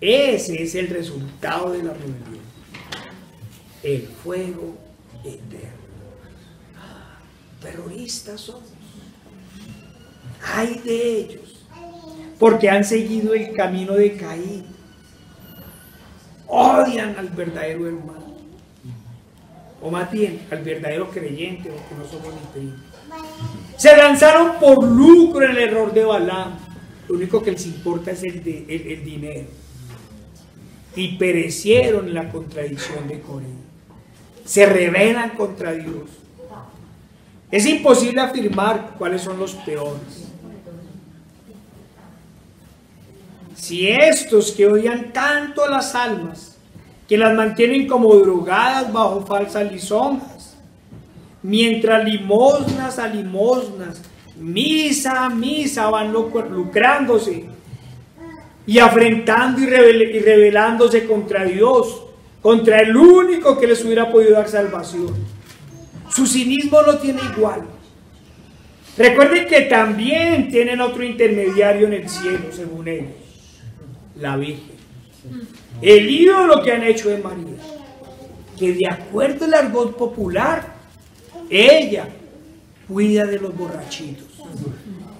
Ese es el resultado de la rebelión, el fuego eterno. Terroristas somos. Ay de ellos, porque han seguido el camino de Caín. Odian al verdadero hermano, o más bien al verdadero creyente, porque no somos ni primos. Se lanzaron por lucro en el error de Balaam. Lo único que les importa es el dinero. Y perecieron en la contradicción de Coré. Se rebelan contra Dios. Es imposible afirmar cuáles son los peores. Si estos que odian tanto a las almas, que las mantienen como drogadas bajo falsas lisonjas, mientras limosnas a limosnas, misa a misa van lucrándose y afrentando y rebelándose contra Dios, contra el único que les hubiera podido dar salvación. Su cinismo no tiene igual. Recuerden que también tienen otro intermediario en el cielo, según ellos, la Virgen. El ídolo que han hecho de María, que de acuerdo al argot popular, ella cuida de los borrachitos.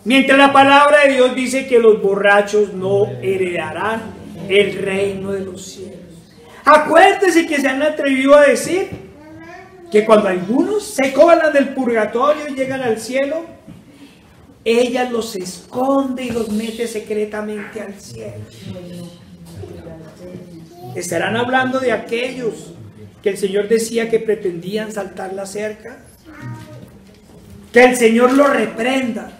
Mientras la palabra de Dios dice que los borrachos no heredarán el reino de los cielos. Acuérdense que se han atrevido a decir que cuando algunos se colan del purgatorio y llegan al cielo, ella los esconde y los mete secretamente al cielo. ¿Estarán hablando de aquellos que el Señor decía que pretendían saltar la cerca? Que el Señor los reprenda.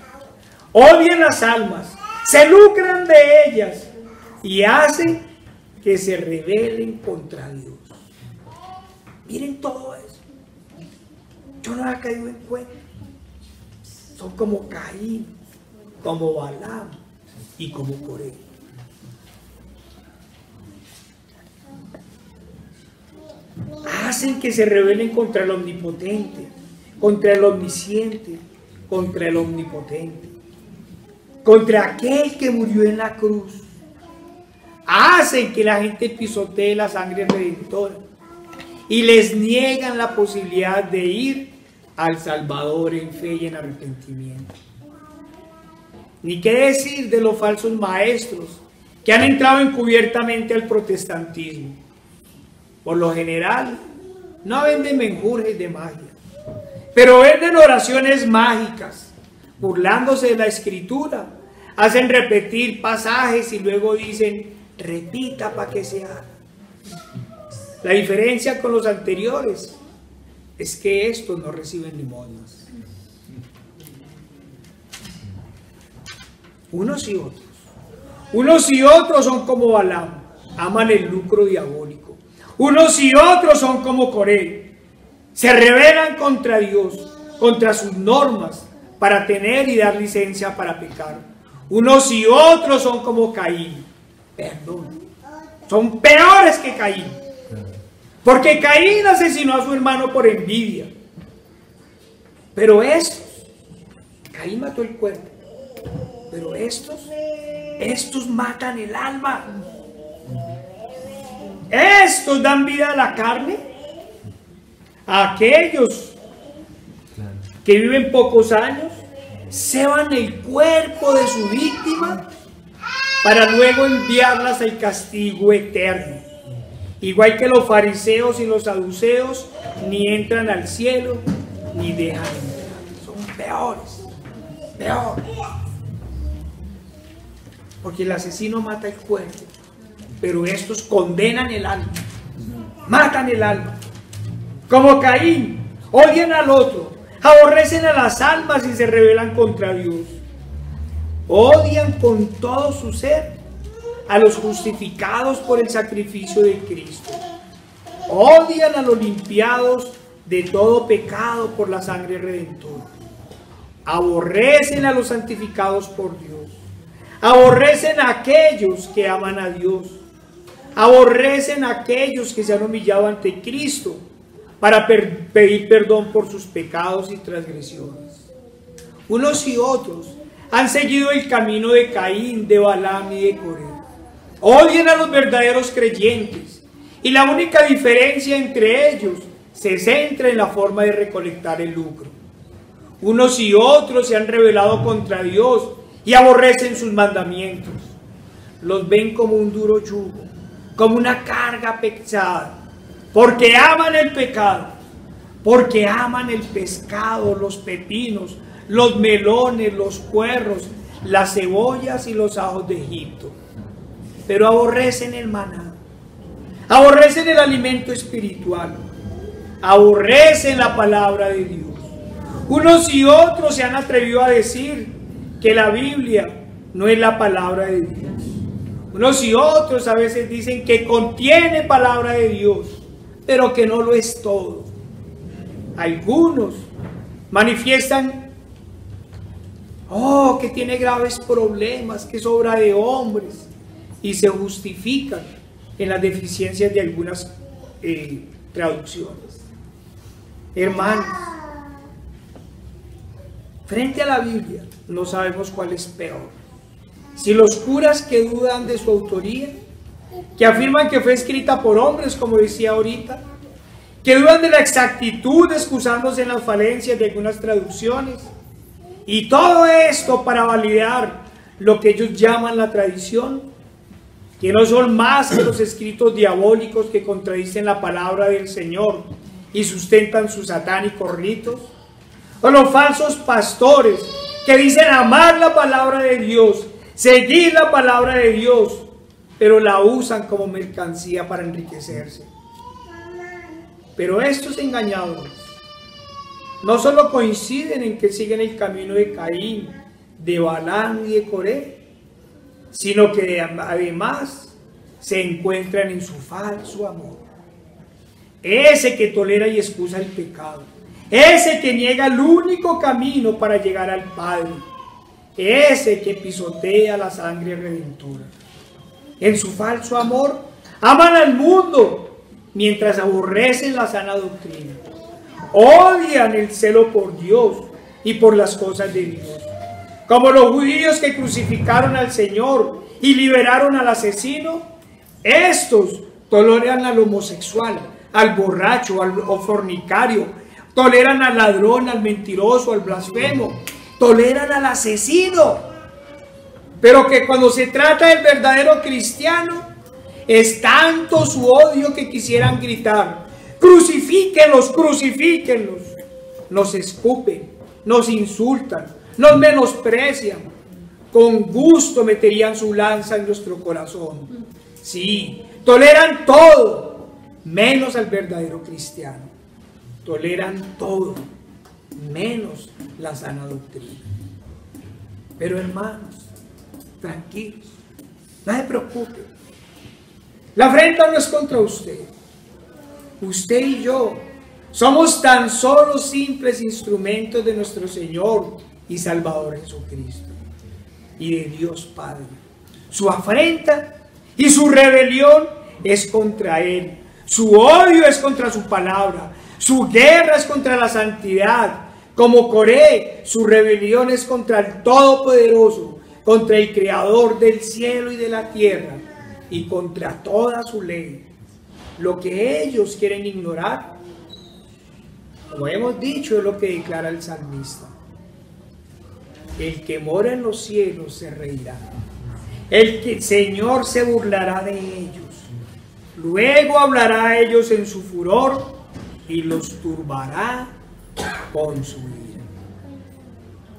Odian las almas, se lucran de ellas y hacen que se rebelen contra Dios. Miren todo eso. Yo no había caído en cuenta. Son como Caín, como Balaam y como Coré. Hacen que se rebelen contra el omnipotente, contra el omnisciente, contra el omnipotente, contra aquel que murió en la cruz. Hacen que la gente pisotee la sangre redentora y les niegan la posibilidad de ir al Salvador en fe y en arrepentimiento. Ni qué decir de los falsos maestros que han entrado encubiertamente al protestantismo. Por lo general, no venden menjurjes de magia, pero venden oraciones mágicas, burlándose de la Escritura. Hacen repetir pasajes y luego dicen, repita para que se haga. La diferencia con los anteriores es que estos no reciben limosnas. Unos y otros. Unos y otros son como Balaam, aman el lucro diabólico. Unos y otros son como Coré, se rebelan contra Dios, contra sus normas, para tener y dar licencia para pecar. Unos y otros son como Caín, perdón, son peores que Caín, porque Caín asesinó a su hermano por envidia. Pero estos, Caín mató el cuerpo, pero estos matan el alma. Estos dan vida a la carne. A aquellos que viven pocos años, ceban el cuerpo de su víctima para luego enviarlas al castigo eterno. Igual que los fariseos y los saduceos, ni entran al cielo, ni dejan entrar. Son peores, peores. Porque el asesino mata el cuerpo, pero estos condenan el alma, matan el alma. Como Caín, odian al otro, aborrecen a las almas y se rebelan contra Dios. Odian con todo su ser a los justificados por el sacrificio de Cristo. Odian a los limpiados de todo pecado por la sangre redentora. Aborrecen a los santificados por Dios. Aborrecen a aquellos que aman a Dios. Aborrecen a aquellos que se han humillado ante Cristo para pedir perdón por sus pecados y transgresiones. Unos y otros han seguido el camino de Caín, de Balaam y de Coré. Odian a los verdaderos creyentes, y la única diferencia entre ellos se centra en la forma de recolectar el lucro. Unos y otros se han rebelado contra Dios y aborrecen sus mandamientos. Los ven como un duro yugo, como una carga pesada, porque aman el pecado, porque aman el pescado, los pepinos, los melones, los puerros, las cebollas y los ajos de Egipto. Pero aborrecen el maná, aborrecen el alimento espiritual, aborrecen la palabra de Dios. Unos y otros se han atrevido a decir que la Biblia no es la palabra de Dios. Unos y otros a veces dicen que contiene palabra de Dios, pero que no lo es todo. Algunos manifiestan, que tiene graves problemas, que es obra de hombres, y se justifican en las deficiencias de algunas traducciones. Hermanos, frente a la Biblia no sabemos cuál es peor. Si los curas que dudan de su autoría, que afirman que fue escrita por hombres, como decía ahorita, que dudan de la exactitud, excusándose en las falencias de algunas traducciones, y todo esto para validar lo que ellos llaman la tradición, que no son más que los escritos diabólicos que contradicen la palabra del Señor y sustentan sus satánicos ritos, o los falsos pastores que dicen amar la palabra de Dios, seguir la palabra de Dios, pero la usan como mercancía para enriquecerse. Pero estos engañadores no solo coinciden en que siguen el camino de Caín, de Balaam y de Coré, sino que además se encuentran en su falso amor. Ese que tolera y excusa el pecado, ese que niega el único camino para llegar al Padre, ese que pisotea la sangre redentora. En su falso amor aman al mundo mientras aborrecen la sana doctrina. Odian el celo por Dios y por las cosas de Dios. Como los judíos que crucificaron al Señor y liberaron al asesino, estos toleran al homosexual, al borracho, al fornicario, toleran al ladrón, al mentiroso, al blasfemo, toleran al asesino. Pero que cuando se trata del verdadero cristiano, es tanto su odio que quisieran gritar: crucifíquenlos, crucifíquenlos. Nos escupen, nos insultan, nos menosprecian. Con gusto meterían su lanza en nuestro corazón. Sí, toleran todo, menos al verdadero cristiano. Toleran todo, menos la sana doctrina. Pero hermanos, tranquilos, no se preocupen. La afrenta no es contra usted. Usted y yo somos tan solo simples instrumentos de nuestro Señor y Salvador Jesucristo y de Dios Padre. Su afrenta y su rebelión es contra Él. Su odio es contra su palabra. Su guerra es contra la santidad. Como Coré, su rebelión es contra el Todopoderoso, contra el Creador del cielo y de la tierra y contra toda su ley. Lo que ellos quieren ignorar, como hemos dicho, es lo que declara el salmista. El que mora en los cielos se reirá. El Señor se burlará de ellos. Luego hablará a ellos en su furor y los turbará con su ira.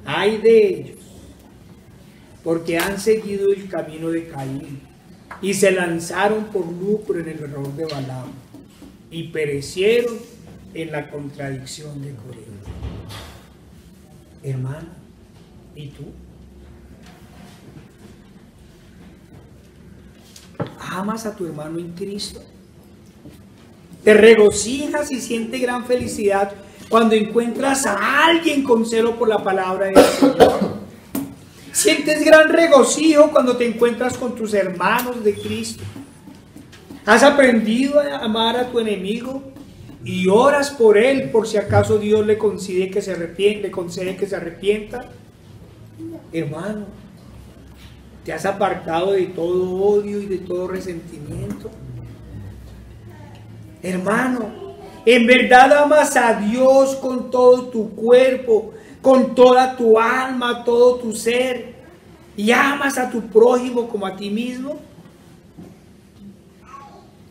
Ay de ellos, porque han seguido el camino de Caín y se lanzaron por lucro en el error de Balaam y perecieron en la contradicción de Coré. Hermano, ¿y tú? ¿Amas a tu hermano en Cristo? ¿Te regocijas y sientes gran felicidad cuando encuentras a alguien con celo por la palabra del Señor? ¿Sientes gran regocijo cuando te encuentras con tus hermanos de Cristo? ¿Has aprendido a amar a tu enemigo y oras por él por si acaso Dios le concede que se arrepienta? Hermano, ¿te has apartado de todo odio y de todo resentimiento? Hermano, ¿en verdad amas a Dios con todo tu cuerpo, con toda tu alma, todo tu ser, y amas a tu prójimo como a ti mismo?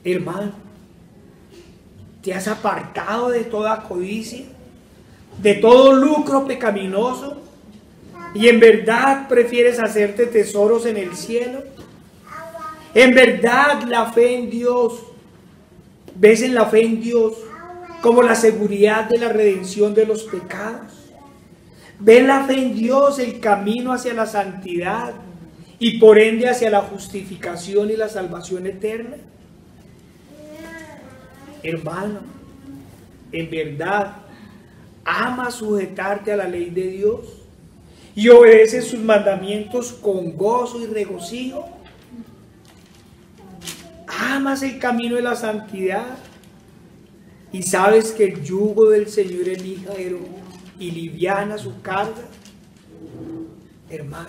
Hermano, ¿te has apartado de toda codicia, de todo lucro pecaminoso, y en verdad prefieres hacerte tesoros en el cielo? ¿En verdad la fe en Dios, ves en la fe en Dios como la seguridad de la redención de los pecados? ¿Ves la fe en Dios el camino hacia la santidad y por ende hacia la justificación y la salvación eterna? Hermano, ¿en verdad amas sujetarte a la ley de Dios y obedeces sus mandamientos con gozo y regocijo? ¿Amas el camino de la santidad y sabes que el yugo del Señor es ligero y liviana su carga? Hermano,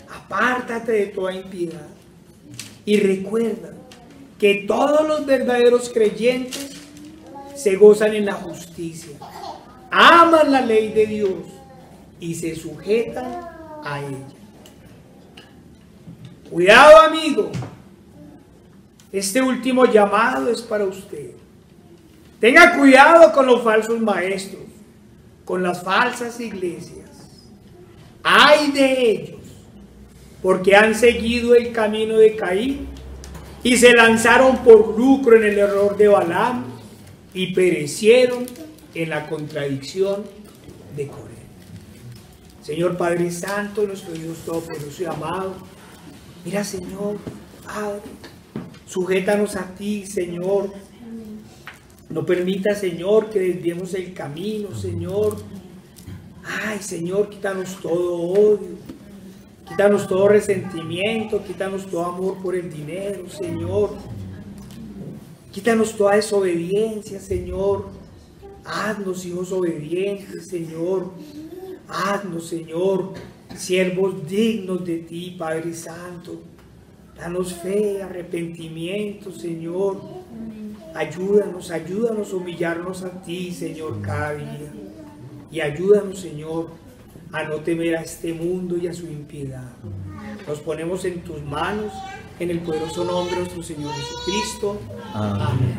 apártate de toda impiedad y recuerda que todos los verdaderos creyentes se gozan en la justicia, aman la ley de Dios y se sujetan a ella. Cuidado, amigo, este último llamado es para usted. Tenga cuidado con los falsos maestros, con las falsas iglesias. Ay de ellos, porque han seguido el camino de Caín y se lanzaron por lucro en el error de Balaam y perecieron en la contradicción de Coré. Señor Padre Santo, nuestro Dios Todopoderoso y amado, mira, Señor, Padre, sujétanos a ti, Señor. No permita, Señor, que desviemos el camino, Señor. Ay, Señor, quítanos todo odio, quítanos todo resentimiento, quítanos todo amor por el dinero, Señor. Quítanos toda desobediencia, Señor. Haznos hijos obedientes, Señor. Haznos, Señor, siervos dignos de ti, Padre Santo. Danos fe, arrepentimiento, Señor. Ayúdanos a humillarnos a ti, Señor, cada día. Y ayúdanos, Señor, a no temer a este mundo y a su impiedad. Nos ponemos en tus manos, en el poderoso nombre de nuestro Señor Jesucristo. Amén.